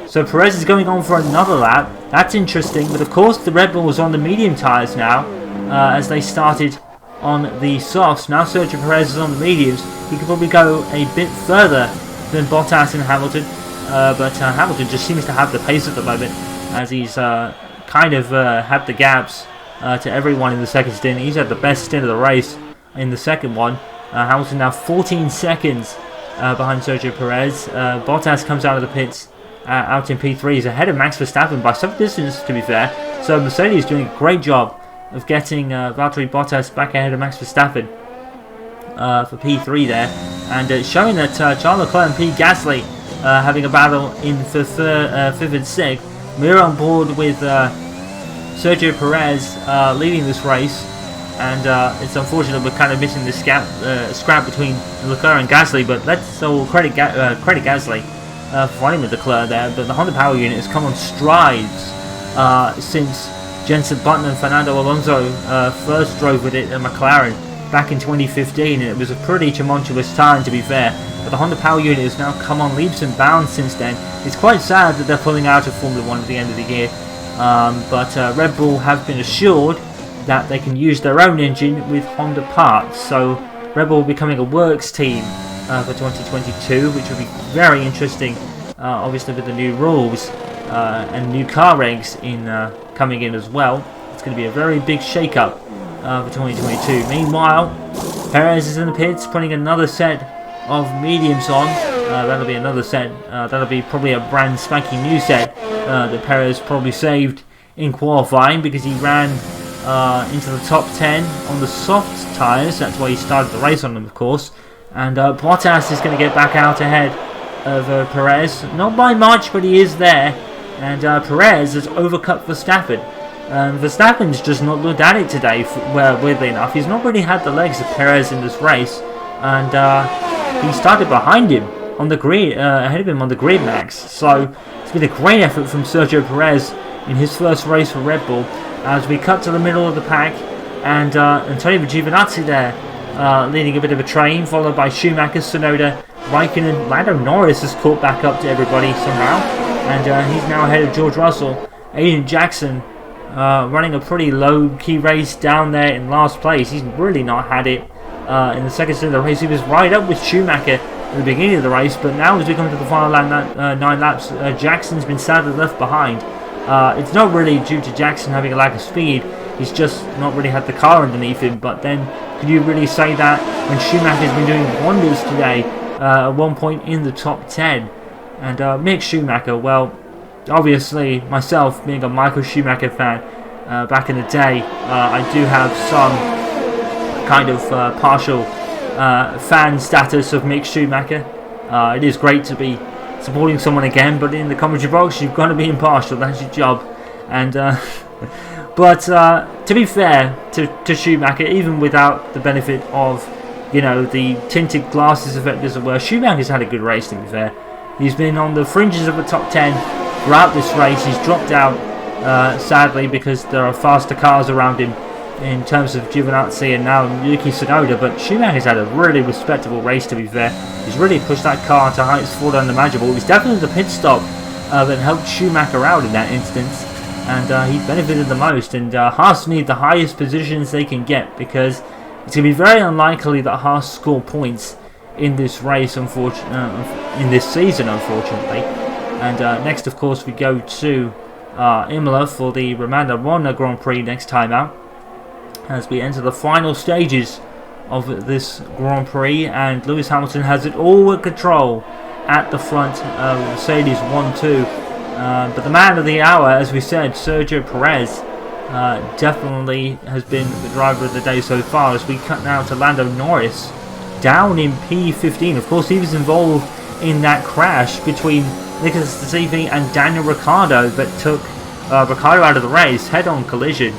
Speaker 1: So Perez is going on for another lap. That's interesting, but of course the Red Bull was on the medium tyres now, as they started on the softs. Now Sergio Perez is on the mediums. He could probably go a bit further than Bottas and Hamilton, but Hamilton just seems to have the pace at the moment, as he's kind of had the gaps to everyone in the second stint. He's had the best stint of the race in the second one. Hamilton now 14 seconds behind Sergio Perez. Bottas comes out of the pits out in P3. He's ahead of Max Verstappen by some distance, to be fair. So Mercedes doing a great job of getting Valtteri Bottas back ahead of Max Verstappen for P3 there. And it's showing that Charles Leclerc and Pierre Gasly having a battle in for 5th and 6th. We're on board with Sergio Perez leading this race. And it's unfortunate we're kind of missing this scrap between Leclerc and Gasly, but let's all credit Gasly for fighting with Leclerc there. But the Honda Power Unit has come on strides since Jenson Button and Fernando Alonso first drove with it at McLaren back in 2015, and it was a pretty tumultuous time, to be fair. But the Honda Power Unit has now come on leaps and bounds since then. It's quite sad that they're pulling out of Formula 1 at the end of the year, but Red Bull have been assured that they can use their own engine with Honda parts. So Red Bull becoming a works team for 2022, which will be very interesting, obviously with the new rules and new car regs coming in as well. It's going to be a very big shake-up for 2022. Meanwhile, Perez is in the pits, putting another set of mediums on. That'll be another set. That'll be probably a brand spanking new set that Perez probably saved in qualifying, because he ran into the top 10 on the soft tyres. That's why he started the race on them, of course. And Bottas is going to get back out ahead of Perez. Not by much, but he is there. And Perez has overcut Verstappen. Verstappen's just not looked at it today, weirdly enough. He's not really had the legs of Perez in this race. And he started behind him on the grid, ahead of him on the grid max. So it's been a great effort from Sergio Perez in his first race for Red Bull. As we cut to the middle of the pack, and Antonio Giovinazzi there leading a bit of a train, followed by Schumacher, Tsunoda, Raikkonen. Lando Norris has caught back up to everybody somehow, and he's now ahead of George Russell. Aiden Jackson running a pretty low-key race down there in last place. He's really not had it in the second stint of the race. He was right up with Schumacher at the beginning of the race, but now as we come to the final 9 laps, Jackson's been sadly left behind. It's not really due to Jackson having a lack of speed. He's just not really had the car underneath him. But then, could you really say that when Schumacher's been doing wonders today at one point in the top 10? And Mick Schumacher, well, obviously myself being a Michael Schumacher fan back in the day, I do have some kind of partial fan status of Mick Schumacher. It is great to be supporting someone again, but in the commentary box you've got to be impartial. That's your job. And but to be fair to Schumacher, even without the benefit of, you know, the tinted glasses effect as it were, Schumacher's had a good race, to be fair. He's been on the fringes of the top 10 throughout this race. He's dropped out sadly because there are faster cars around him in terms of Giovinazzi and now Yuki Tsunoda, but Schumacher's had a really respectable race, to be fair. He's really pushed that car to heights far unimaginable. It was definitely the pit stop that helped Schumacher out in that instance, and he benefited the most. And Haas need the highest positions they can get, because it's going to be very unlikely that Haas score points in this race, in this season, unfortunately. And next, of course, we go to Imola for the Romagna Grand Prix next time out, as we enter the final stages of this Grand Prix, and Lewis Hamilton has it all in control at the front of Mercedes 1-2. But the man of the hour, as we said, Sergio Perez, definitely has been the driver of the day so far, as we cut now to Lando Norris down in P15. Of course, he was involved in that crash between Nicolas Latifi and Daniel Ricciardo that took Ricciardo out of the race, head-on collision.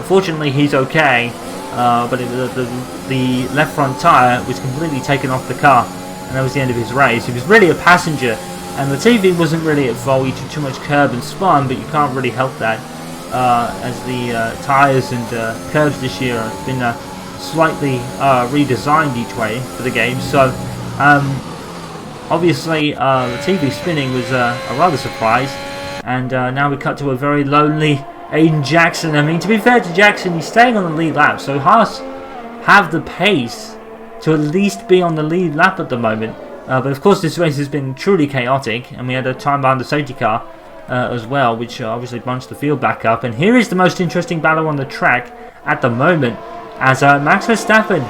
Speaker 1: Fortunately, he's okay, but the left front tyre was completely taken off the car, and that was the end of his race. He was really a passenger And the TV wasn't really at fault. He took too much curb and spun, but you can't really help that, as the tyres and curbs this year have been slightly redesigned each way for the game. So obviously the TV spinning was a rather surprise. And now we cut to a very lonely Aiden Jackson. I mean, to be fair to Jackson, he's staying on the lead lap, so Haas have the pace to at least be on the lead lap at the moment. But of course this race has been truly chaotic, and we had a time behind the safety car as well, which obviously bunched the field back up. And here is the most interesting battle on the track at the moment, as Max Verstappen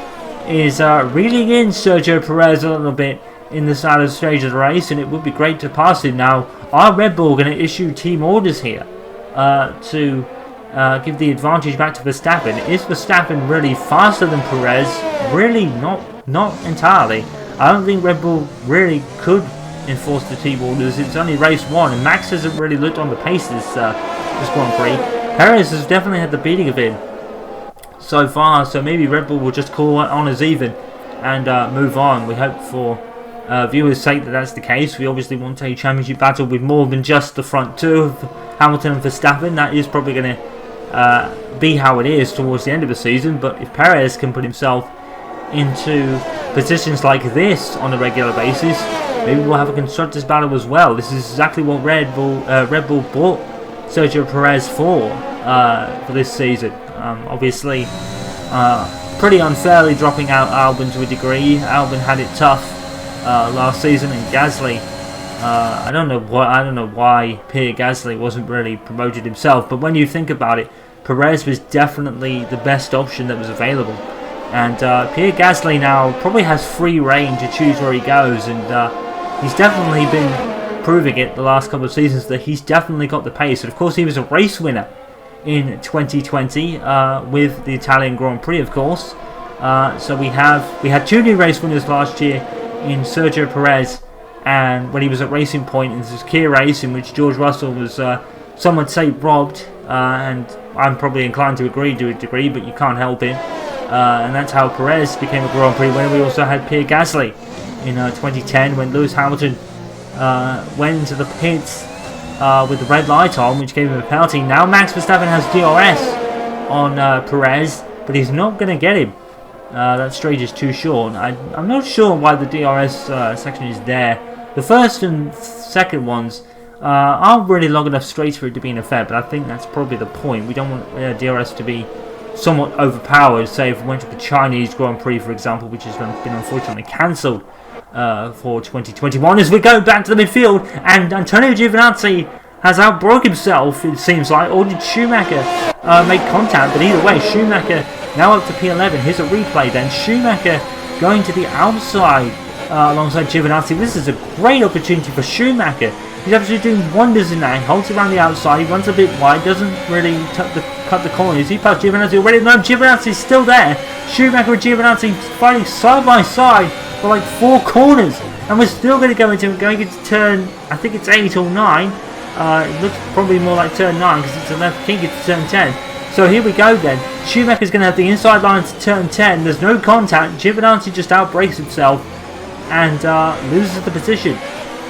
Speaker 1: is reeling in Sergio Perez a little bit in the latter stage of the race, and it would be great to pass him. Now, are Red Bull going to issue team orders here to give the advantage back to Verstappen? Is Verstappen really faster than Perez? Really not entirely. I don't think Red Bull really could enforce the team orders. It's only race 1, and Max hasn't really looked on the pace this Grand Prix. Perez has definitely had the beating of him so far, so maybe Red Bull will just call it on as even and move on. We hope for viewers' sake that that's the case. We obviously want a championship battle with more than just the front two of Hamilton and Verstappen. That is probably going to be how it is towards the end of the season, but if Perez can put himself into positions like this on a regular basis, maybe we'll have a constructors battle as well. This is exactly what Red Bull bought Sergio Perez for this season. Obviously, pretty unfairly dropping out Albon to a degree. Albon had it tough last season, and Gasly, I don't know why Pierre Gasly wasn't really promoted himself, but when you think about it, Perez was definitely the best option that was available. And Pierre Gasly now probably has free reign to choose where he goes, and he's definitely been proving it the last couple of seasons that he's definitely got the pace. And of course, he was a race winner in 2020 with the Italian Grand Prix, of course. So we had 2 new race winners last year in Sergio Perez, and when he was at Racing Point in this Kia race, in which George Russell was, some would say, robbed, and I'm probably inclined to agree to a degree, but you can't help it. And that's how Perez became a Grand Prix winner. We also had Pierre Gasly in 2010 when Lewis Hamilton went into the pits with the red light on, which gave him a penalty. Now Max Verstappen has DRS on Perez, but he's not going to get him. That straight is too short. I'm not sure why the DRS section is there. The first and second ones aren't really long enough straights for it to be in effect, but I think that's probably the point. We don't want DRS to be somewhat overpowered. Say if we went to the Chinese Grand Prix, for example, which has been unfortunately cancelled for 2021. As we go back to the midfield, and Antonio Giovinazzi has outbroke himself, it seems like, or did Schumacher make contact? But either way, Schumacher now up to P11. Here's a replay then. Schumacher going to the outside alongside Giovinazzi. This is a great opportunity for Schumacher. He's absolutely doing wonders in that. He holds around the outside, he runs a bit wide, doesn't really cut the corners. He passed Giovinazzi already. No, Giovinazzi's still there. Schumacher and Giovinazzi fighting side by side for like 4 corners. And we're still going to go into turn, I think it's 8 or 9. It looks probably more like turn 9 because it's a left kick into turn 10. So here we go then. Schumacher's going to have the inside line to turn 10. There's no contact. Giovinazzi just outbreaks himself and loses the position.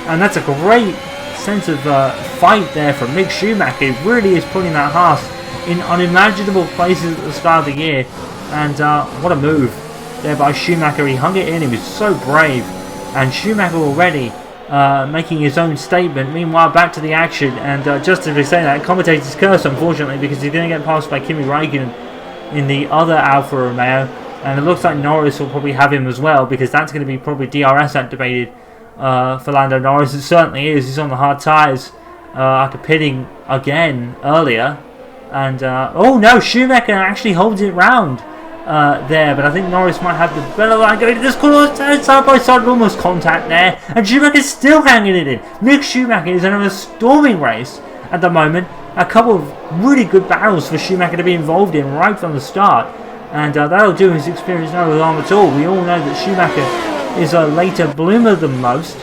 Speaker 1: And that's a great sense of fight there from Mick Schumacher. He really is putting that Haas in unimaginable places at the start of the year. And what a move there by Schumacher. He hung it in. He was so brave. And Schumacher already making his own statement. Meanwhile, back to the action. And just as we say that, commentator's curse, unfortunately, because he's going to get passed by Kimi Räikkönen in the other Alfa Romeo. And it looks like Norris will probably have him as well, because that's going to be probably DRS activated for Lando Norris. It certainly is. He's on the hard tyres after pitting again earlier. And, oh no, Schumacher actually holds it round there, but I think Norris might have the better line going to this corner. Side by side, almost contact there, and Schumacher's still hanging it in. Mick Schumacher is in a storming race at the moment. A couple of really good battles for Schumacher to be involved in right from the start, and that'll do his experience no harm at all. We all know that Schumacher is a later bloomer than most.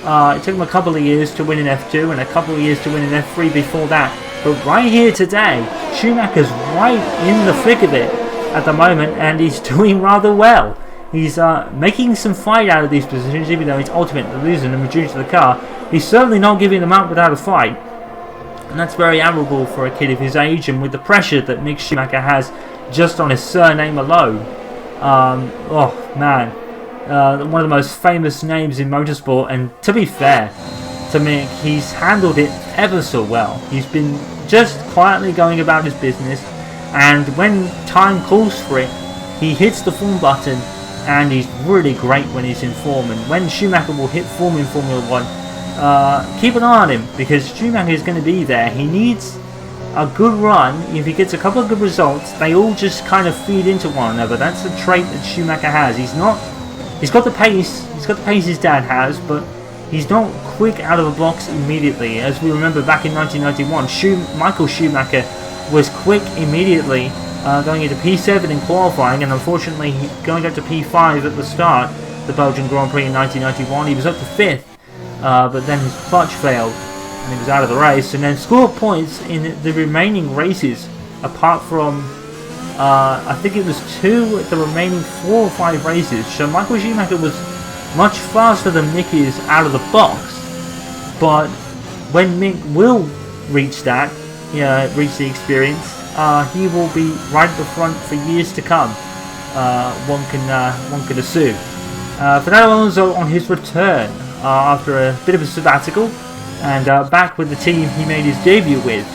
Speaker 1: It took him a couple of years to win in F2 and a couple of years to win in F3 before that. But right here today, Schumacher's right in the thick of it at the moment, and he's doing rather well. He's making some fight out of these positions, even though he's ultimately losing the majority of the car. he's certainly not giving them up without a fight. And that's very admirable for a kid of his age, and with the pressure that Mick Schumacher has just on his surname alone. Oh man, one of the most famous names in motorsport, and to be fair to Mick, he's handled it ever so well. He's been just quietly going about his business, and when time calls for it, he hits the form button, and he's really great when he's in form. And when Schumacher will hit form in Formula 1, keep an eye on him, because Schumacher is going to be there. He needs a good run. If he gets a couple of good results, they all just kind of feed into one another. That's the trait that Schumacher has. He's got the pace his dad has, but he's not quick out of the blocks immediately. As we remember back in 1991, Michael Schumacher was quick immediately, going into P7 in qualifying, and unfortunately going up to P5 at the start, the Belgian Grand Prix in 1991. He was up to 5th, but then his clutch failed, and he was out of the race, and then scored points in the remaining races, apart from, I think it was 2 at the remaining 4 or 5 races. So Michael Schumacher was much faster than Mick is out of the box, but when Mick will reach that, reach the experience, he will be right at the front for years to come. One can assume. Fernando Alonso on his return after a bit of a sabbatical, and back with the team he made his debut with.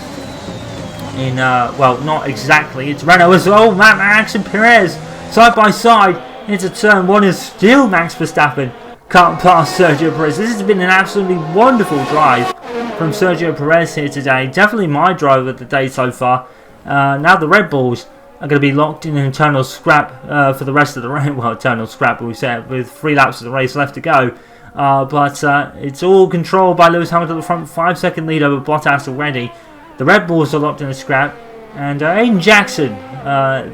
Speaker 1: In well, not exactly. It's Renault as well. Max and Perez side by side into turn 1, and still Max Verstappen can't pass Sergio Perez. This has been an absolutely wonderful drive from Sergio Perez here today. Definitely my drive of the day so far. Now the Red Bulls are going to be locked in an internal scrap for the rest of the race. Well, internal scrap, we said, with 3 laps of the race left to go. But it's all controlled by Lewis Hamilton at the front, 5-second lead over Bottas already. The Red Bulls are locked in a scrap, and Aiden Jackson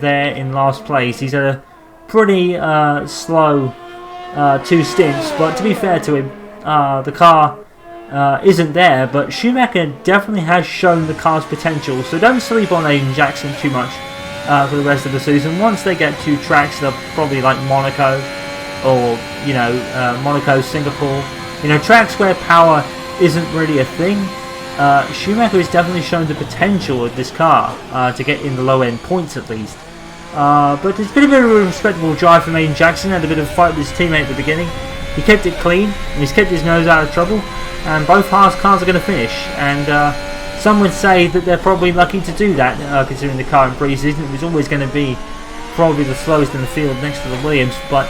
Speaker 1: there in last place. He's had a pretty slow 2 stints, but to be fair to him, the car isn't there, but Schumacher definitely has shown the car's potential, so don't sleep on Aiden Jackson too much for the rest of the season. Once they get to tracks, they'll probably like Monaco, or Monaco, Singapore, tracks where power isn't really a thing. Schumacher has definitely shown the potential of this car to get in the low end points at least. But it's been a very respectable drive from Aiden Jackson. Had a bit of a fight with his teammate at the beginning. He kept it clean, and he's kept his nose out of trouble, and both Haas cars are going to finish, and some would say that they're probably lucky to do that, considering the car in pre-season. It was always going to be probably the slowest in the field next to the Williams, but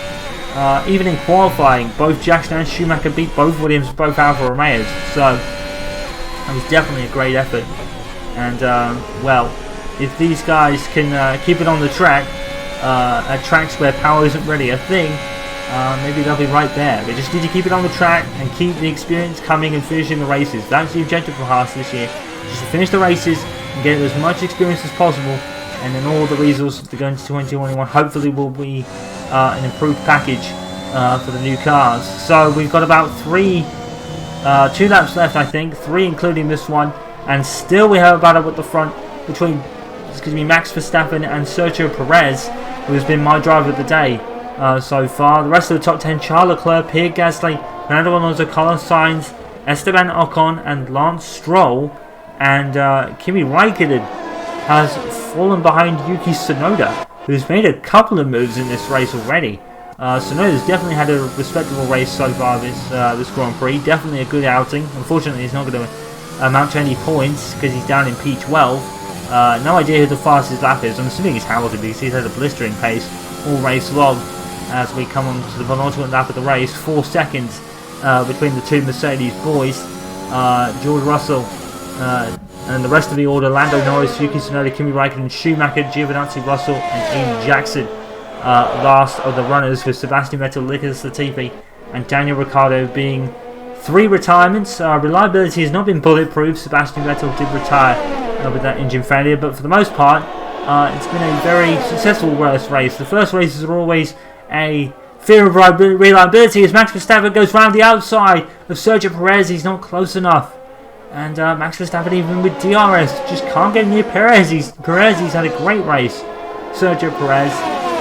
Speaker 1: even in qualifying, both Jackson and Schumacher beat both Williams, both Alfa Romeos, so it was definitely a great effort. And well, if these guys can keep it on the track, at tracks where power isn't really a thing, maybe they'll be right there. They just need to keep it on the track and keep the experience coming and finishing the races. That's the objective for Haas this year, just to finish the races and get as much experience as possible, and then all the resources to go into 2021 hopefully will be an improved package for the new cars. So we've got about 2 laps left, I think, 3 including this one, and still we have a battle at the front between Max Verstappen and Sergio Perez, who has been my driver of the day so far. The rest of the top 10, Charles Leclerc, Pierre Gasly, Fernando Alonso, Carlos Sainz, Esteban Ocon and Lance Stroll, and Kimi Raikkonen has fallen behind Yuki Tsunoda, who's made a couple of moves in this race already. Tsunoda's definitely had a respectable race so far this Grand Prix. Definitely a good outing. Unfortunately, he's not going to amount to any points because he's down in P12. No idea who the fastest lap is. I'm assuming it's Hamilton because he's had a blistering pace all race long. As we come on to the penultimate lap of the race, 4 seconds between the 2 Mercedes boys. George Russell and the rest of the order: Lando Norris, Yuki Tsunoda, Kimi Raikkonen, Schumacher, Giovinazzi, Russell and Aiden Jackson. Last of the runners, with Sebastian Vettel, Nicolas Latifi and Daniel Ricciardo being 3 retirements. Reliability has not been bulletproof. Sebastian Vettel did retire with that engine failure, but for the most part it's been a very successful race. The first races are always a fear of reliability as Max Verstappen goes round the outside of Sergio Perez. He's not close enough, and Max Verstappen, even with DRS, just can't get near Perez. He's had a great race. Sergio Perez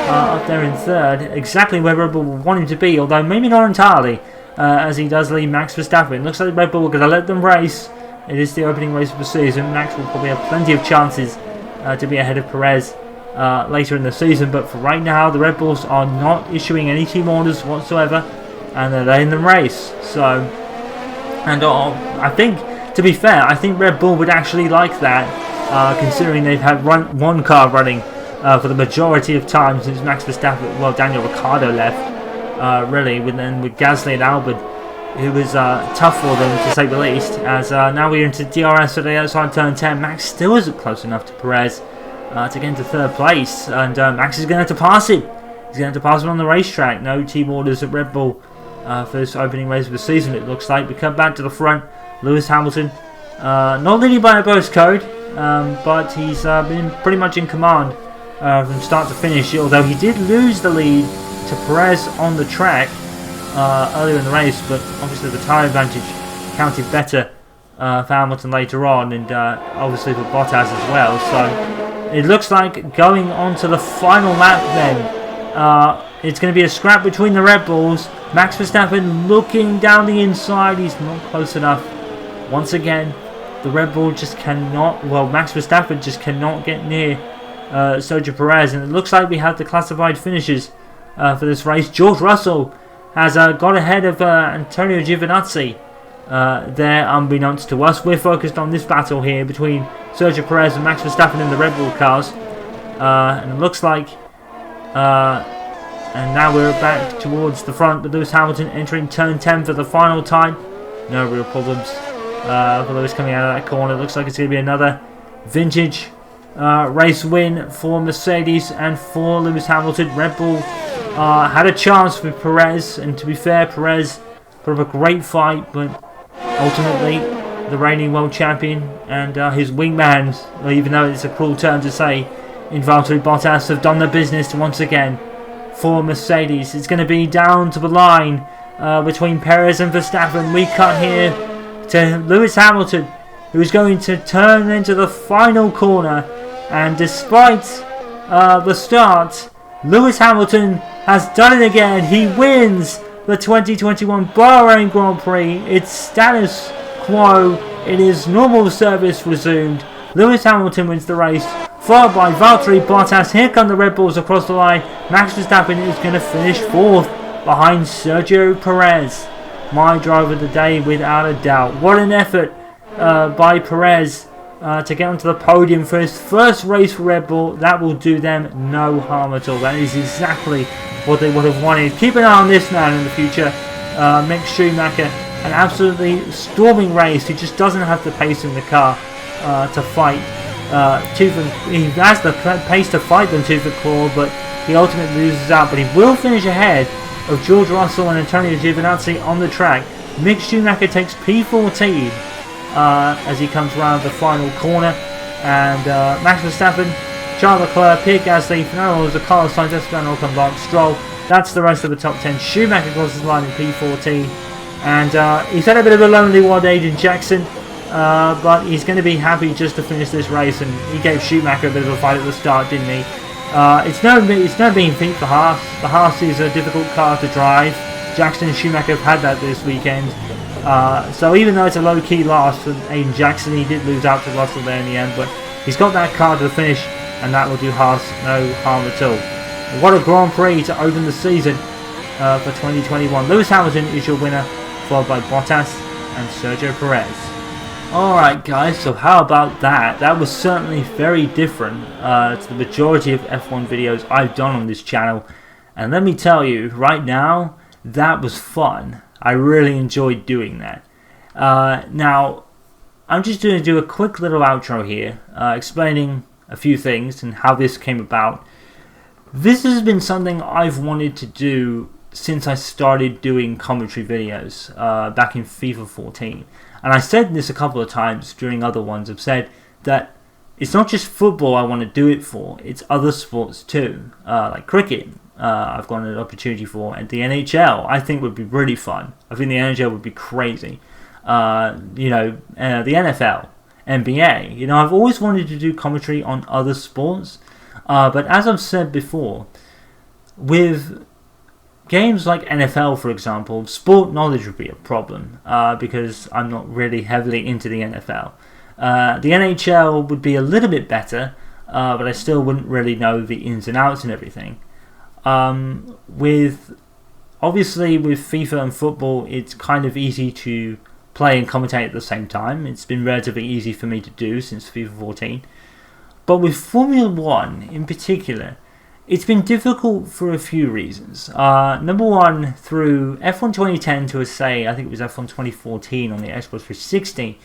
Speaker 1: up there in 3rd, exactly where Red Bull would want him to be, although maybe not entirely. as he does lead Max Verstappen. Looks like Red Bull are going to let them race. It is the opening race of the season. Max will probably have plenty of chances to be ahead of Perez later in the season, but for right now the Red Bulls are not issuing any team orders whatsoever, and they're letting them race. So, and I think, to be fair, I think Red Bull would actually like that, considering they've had one car running for the majority of time since Max Verstappen, well, Daniel Ricciardo left, really, with Gasly and Albon. It was tough for them, to say the least, as now we're into DRS today outside turn 10. Max still isn't close enough to Perez to get into third place, and Max is going to have to pass him. He's going to have to pass him on the racetrack. No team orders at Red Bull for this opening race of the season, it looks like. We come back to the front. Lewis Hamilton, not leading by a postcode, but he's been pretty much in command from start to finish, although he did lose the lead to Perez on the track earlier in the race, but obviously the tyre advantage counted better for Hamilton later on, and obviously for Bottas as well. So it looks like going on to the final lap then, it's going to be a scrap between the Red Bulls. Max Verstappen looking down the inside, he's not close enough. Once again, the Red Bull just cannot, well, Max Verstappen just cannot get near Sergio Perez, and it looks like we have the classified finishes for this race. George Russell has got ahead of Antonio Giovinazzi there, unbeknownst to us. We're focused on this battle here between Sergio Perez and Max Verstappen in the Red Bull cars, and it looks like and now we're back towards the front with Lewis Hamilton entering turn 10 for the final time. No real problems for Lewis coming out of that corner. It looks like it's going to be another vintage race win for Mercedes and for Lewis Hamilton. Red Bull had a chance with Perez, and to be fair, Perez put up a great fight, but ultimately the reigning world champion and his wingman, even though it's a cruel term to say, in Valtteri Bottas, have done the business once again for Mercedes. It's going to be down to the line between Perez and Verstappen. We cut here to Lewis Hamilton, who's going to turn into the final corner, and despite the start, Lewis Hamilton has done it again. He wins the 2021 Bahrain Grand Prix. It's status quo. It is normal service resumed. Lewis Hamilton wins the race, followed by Valtteri Bottas. Here come the Red Bulls across the line. Max Verstappen is going to finish fourth behind Sergio Perez. My driver of the day, without a doubt. What an effort by Perez to get onto the podium for his first race for Red Bull. That will do them no harm at all. That is exactly what they would have wanted. Keep an eye on this man in the future. Mick Schumacher, an absolutely storming race. He just doesn't have the pace in the car to fight. He has the pace to fight them tooth and claw, but he ultimately loses out. But he will finish ahead of George Russell and Antonio Giovinazzi on the track. Mick Schumacher takes P14 as he comes around the final corner, and Max Verstappen, Charles Leclerc, Pierre Gasly, Fernando Alonso, Carlos Sainz, Esteban Ocon, Lance Stroll. That's the rest of the top 10. Schumacher crosses the line in P14, and he's had a bit of a lonely one, Aiden Jackson, but he's going to be happy just to finish this race, and he gave Schumacher a bit of a fight at the start, didn't he? It's no mean feat for Haas. The Haas is a difficult car to drive. Jackson and Schumacher have had that this weekend. So even though it's a low-key loss for Aiden Jackson, he did lose out to Russell there in the end, but he's got that car to the finish, and that will do Haas no harm at all. What a Grand Prix to open the season for 2021. Lewis Hamilton is your winner, followed by Bottas and Sergio Perez. Alright guys, so how about that? That was certainly very different to the majority of F1 videos I've done on this channel, and let me tell you, right now, that was fun. I really enjoyed doing that. Now, I'm just going to do a quick little outro here, explaining a few things and how this came about. This has been something I've wanted to do since I started doing commentary videos back in FIFA 14. And I said this a couple of times during other ones. I've said that it's not just football I want to do it for, it's other sports too, like cricket. I've got an opportunity for, and the NHL I think would be really fun. I think the NHL would be crazy. The NFL, NBA. I've always wanted to do commentary on other sports, but as I've said before, with games like NFL, for example, sport knowledge would be a problem because I'm not really heavily into the NFL. The NHL would be a little bit better, but I still wouldn't really know the ins and outs and everything. Obviously with FIFA and football, it's kind of easy to play and commentate at the same time. It's been relatively easy for me to do since FIFA 14. But with Formula 1 in particular, it's been difficult for a few reasons. Number one, through F1 2010 to I think it was F1 2014 on the Xbox 360,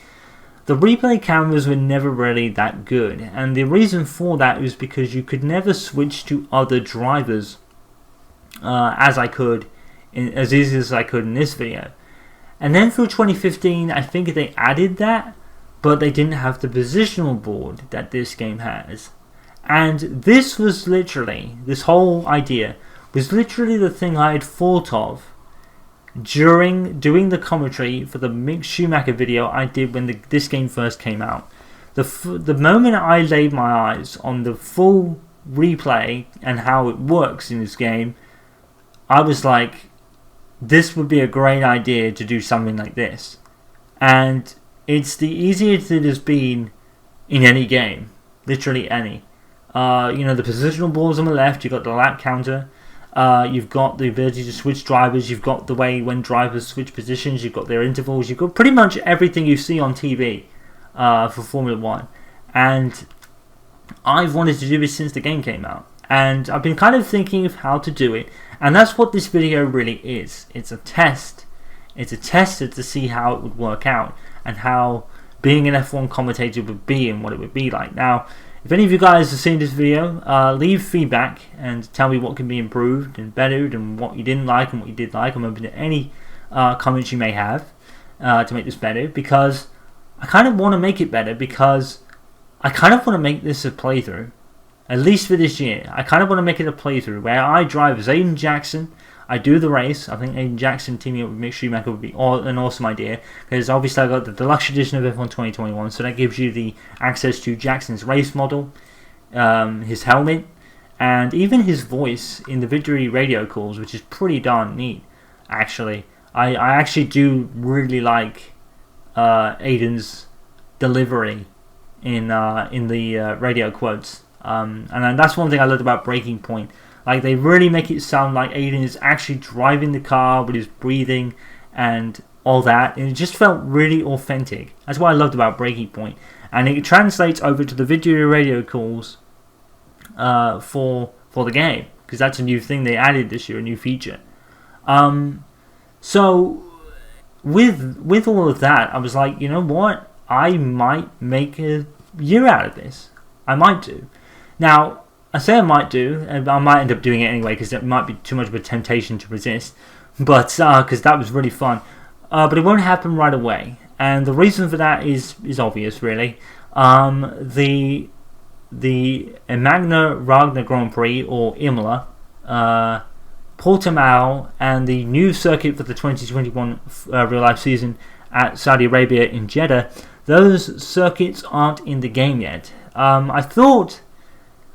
Speaker 1: the replay cameras were never really that good. And the reason for that was because you could never switch to other drivers as easy as I could in this video. And then through 2015, I think they added that, but they didn't have the positional board that this game has. And this whole idea was literally the thing I had thought of during doing the commentary for the Mick Schumacher video I did when this game first came out. The moment I laid my eyes on the full replay and how it works in this game, I was like, this would be a great idea to do something like this. And it's the easiest it has been in any game, literally any. The positional balls on the left, you've got the lap counter, you've got the ability to switch drivers, you've got the way when drivers switch positions, you've got their intervals, you've got pretty much everything you see on TV for Formula 1. And I've wanted to do this since the game came out. And I've been kind of thinking of how to do it. And that's what this video really is. It's a test. It's a tester to see how it would work out and how being an F1 commentator would be and what it would be like. Now, if any of you guys have seen this video, leave feedback and tell me what can be improved and bettered and what you didn't like and what you did like. I'm open to any comments you may have to make this better, because I kind of want to make it better, because I kind of want to make this a playthrough, at least for this year. I kind of want to make it a playthrough where I drive as Aiden Jackson. I do the race. I think Aiden Jackson teaming up with Mick Schumacher would be an awesome idea, because obviously I got the deluxe edition of F1 2021, so that gives you the access to Jackson's race model, his helmet, and even his voice in the victory radio calls, which is pretty darn neat, actually. I actually do really like Aiden's delivery in the radio quotes, and that's one thing I loved about Breaking Point. Like, they really make it sound like Aiden is actually driving the car with his breathing and all that, and it just felt really authentic. That's what I loved about Breaking Point, and it translates over to the video radio calls for the game, because that's a new thing they added this year, a new feature. So with all of that, I was like, you know what? I might make a year out of this. I might do. Now, I say I might do, and I might end up doing it anyway, because it might be too much of a temptation to resist, but because that was really fun. But it won't happen right away, and the reason for that is obvious, really. The Magna Ragna Grand Prix, or Imola, Portimao, and the new circuit for the 2021 real life season at Saudi Arabia in Jeddah, those circuits aren't in the game yet. I thought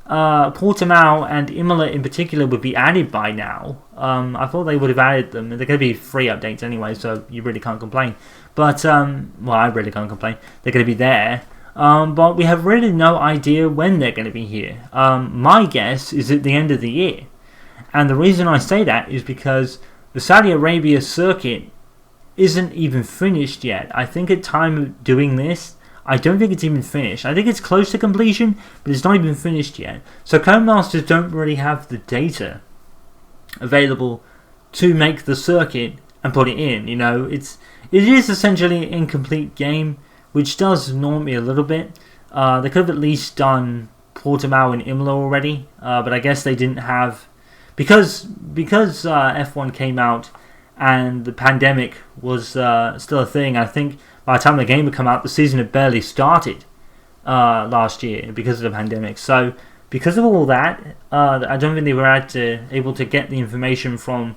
Speaker 1: Portimao and Imola in particular would be added by now. I thought they would have added them. They're going to be free updates anyway, so you really can't complain. But, well, I really can't complain. They're going to be there. But we have really no idea when they're going to be here. My guess is at the end of the year. And the reason I say that is because the Saudi Arabia circuit isn't even finished yet. I think at time of doing this, I don't think it's even finished. I think it's close to completion, but it's not even finished yet. So Codemasters don't really have the data available to make the circuit and put it in. You know, it is essentially an incomplete game, which does annoy me a little bit. They could have at least done Portimao and Imola already, but I guess they didn't have, because F1 came out and the pandemic was still a thing. I think by the time the game had come out, the season had barely started last year because of the pandemic. So because of all that, I don't think they were able to get the information from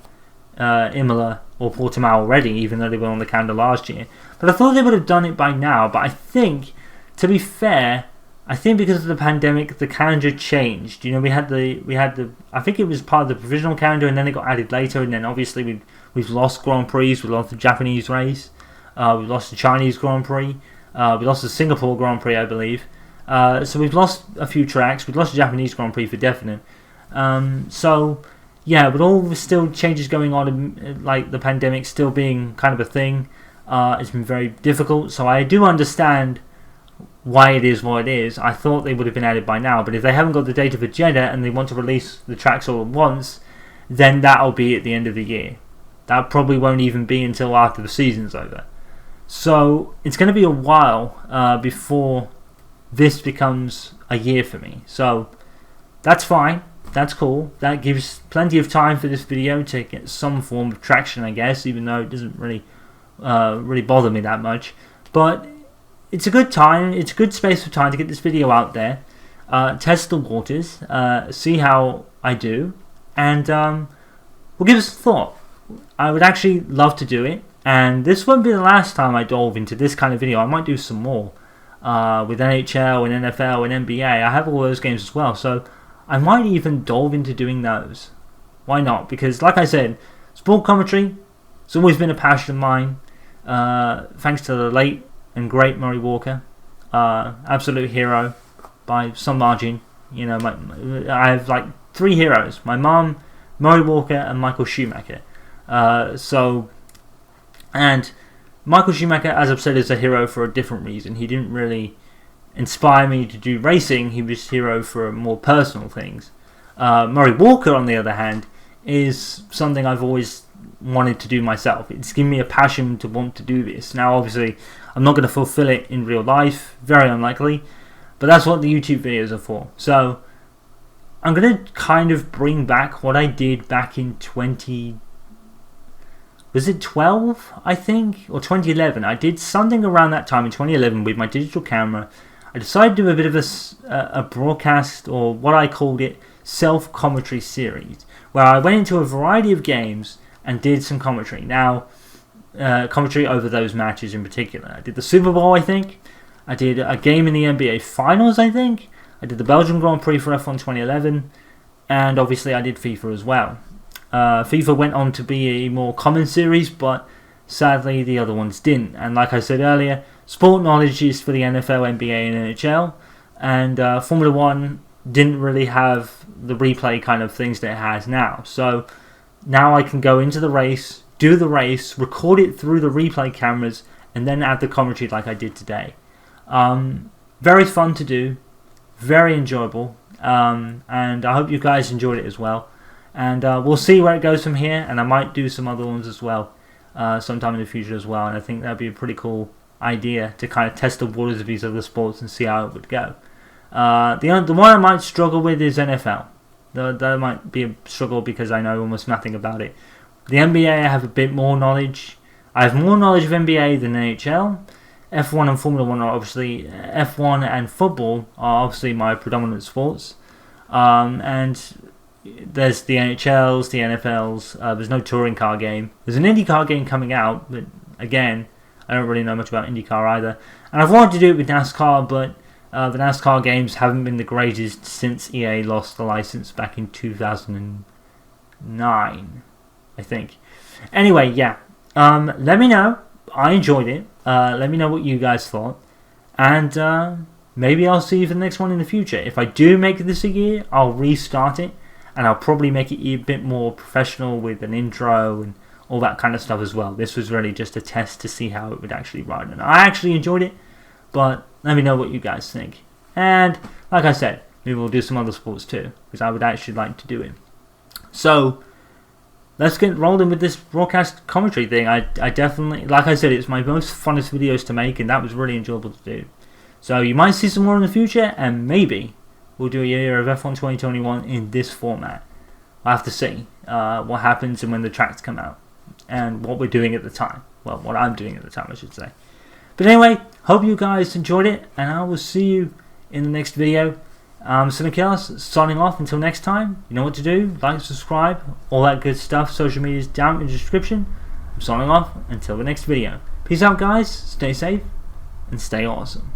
Speaker 1: Imola or Portimao already, even though they were on the calendar last year. But I thought they would have done it by now. But I think, to be fair, I think because of the pandemic, the calendar changed. You know, we had the I think it was part of the provisional calendar, and then it got added later. And then obviously we've lost Grand Prix. We lost the Japanese race. We lost the Chinese Grand Prix. We lost the Singapore Grand Prix, I believe. So we've lost a few tracks. We've lost the Japanese Grand Prix for definite. So yeah, with all the still changes going on, like the pandemic still being kind of a thing, it's been very difficult. So I do understand why it is what it is. I thought they would have been added by now, but if they haven't got the data for Jeddah and they want to release the tracks all at once, then that'll be at the end of the year. That probably won't even be until after the season's over. So it's going to be a while before this becomes a year for me. So that's fine. That's cool. That gives plenty of time for this video to get some form of traction, I guess, even though it doesn't really bother me that much. But it's a good time. It's a good space of time to get this video out there, test the waters, see how I do, and we'll give us a thought. I would actually love to do it, and this won't be the last time I delve into this kind of video. I might do some more with NHL and NFL and NBA. I have all those games as well, so I might even delve into doing those. Why not? Because like I said, sport commentary, it's always been a passion of mine. Thanks to the late and great Murray Walker, absolute hero by some margin. You know, I have like 3 heroes: my mum, Murray Walker, and Michael Schumacher. And Michael Schumacher, as I've said, is a hero for a different reason. He didn't really inspire me to do racing. He was a hero for more personal things. Murray Walker, on the other hand, is something I've always wanted to do myself. It's given me a passion to want to do this. Now, obviously, I'm not going to fulfill it in real life. Very unlikely. But that's what the YouTube videos are for. So, I'm going to kind of bring back what I did back in 2012, I think? Or 2011. I did something around that time in 2011 with my digital camera. I decided to do a bit of a broadcast, or what I called it, self-commentary series, where I went into a variety of games and did some commentary. Now, commentary over those matches in particular. I did the Super Bowl, I think. I did a game in the NBA Finals, I think. I did the Belgian Grand Prix for F1 2011. And obviously I did FIFA as well. FIFA went on to be a more common series, but sadly the other ones didn't. And like I said earlier, sport knowledge is for the NFL, NBA and NHL. And Formula 1 didn't really have the replay kind of things that it has now. So now I can go into the race, do the race, record it through the replay cameras, and then add the commentary like I did today. Very fun to do, very enjoyable, and I hope you guys enjoyed it as well. And we'll see where it goes from here, and I might do some other ones as well sometime in the future as well. And I think that'd be a pretty cool idea to kind of test the waters of these other sports and see how it would go. The one I might struggle with is NFL. That might be a struggle because I know almost nothing about it. The NBA, I have a bit more knowledge. I have more knowledge of NBA than NHL. F1 and Formula 1 are obviously, F1 and football are obviously my predominant sports. And there's the NHLs, the NFLs. There's no touring car game. There's an IndyCar game coming out, but again, I don't really know much about IndyCar either. And I've wanted to do it with NASCAR, but the NASCAR games haven't been the greatest since EA lost the license back in 2009, I think. Anyway, yeah. Let me know. I enjoyed it. Let me know what you guys thought. And maybe I'll see you for the next one in the future. If I do make this a year, I'll restart it. And I'll probably make it a bit more professional with an intro and all that kind of stuff as well. This was really just a test to see how it would actually run. And I actually enjoyed it. But let me know what you guys think. And like I said, maybe we'll do some other sports too, because I would actually like to do it. So let's get rolling with this broadcast commentary thing. I definitely, like I said, it's my most funnest videos to make, and that was really enjoyable to do. So you might see some more in the future, and maybe we'll do a year of F1 2021 in this format. I'll have to see what happens and when the tracks come out, and what we're doing at the time. Well, what I'm doing at the time, I should say. But anyway, hope you guys enjoyed it, and I will see you in the next video. Cinechaos signing off until next time. You know what to do. Like, subscribe, all that good stuff. Social media is down in the description. I'm signing off until the next video. Peace out, guys. Stay safe and stay awesome.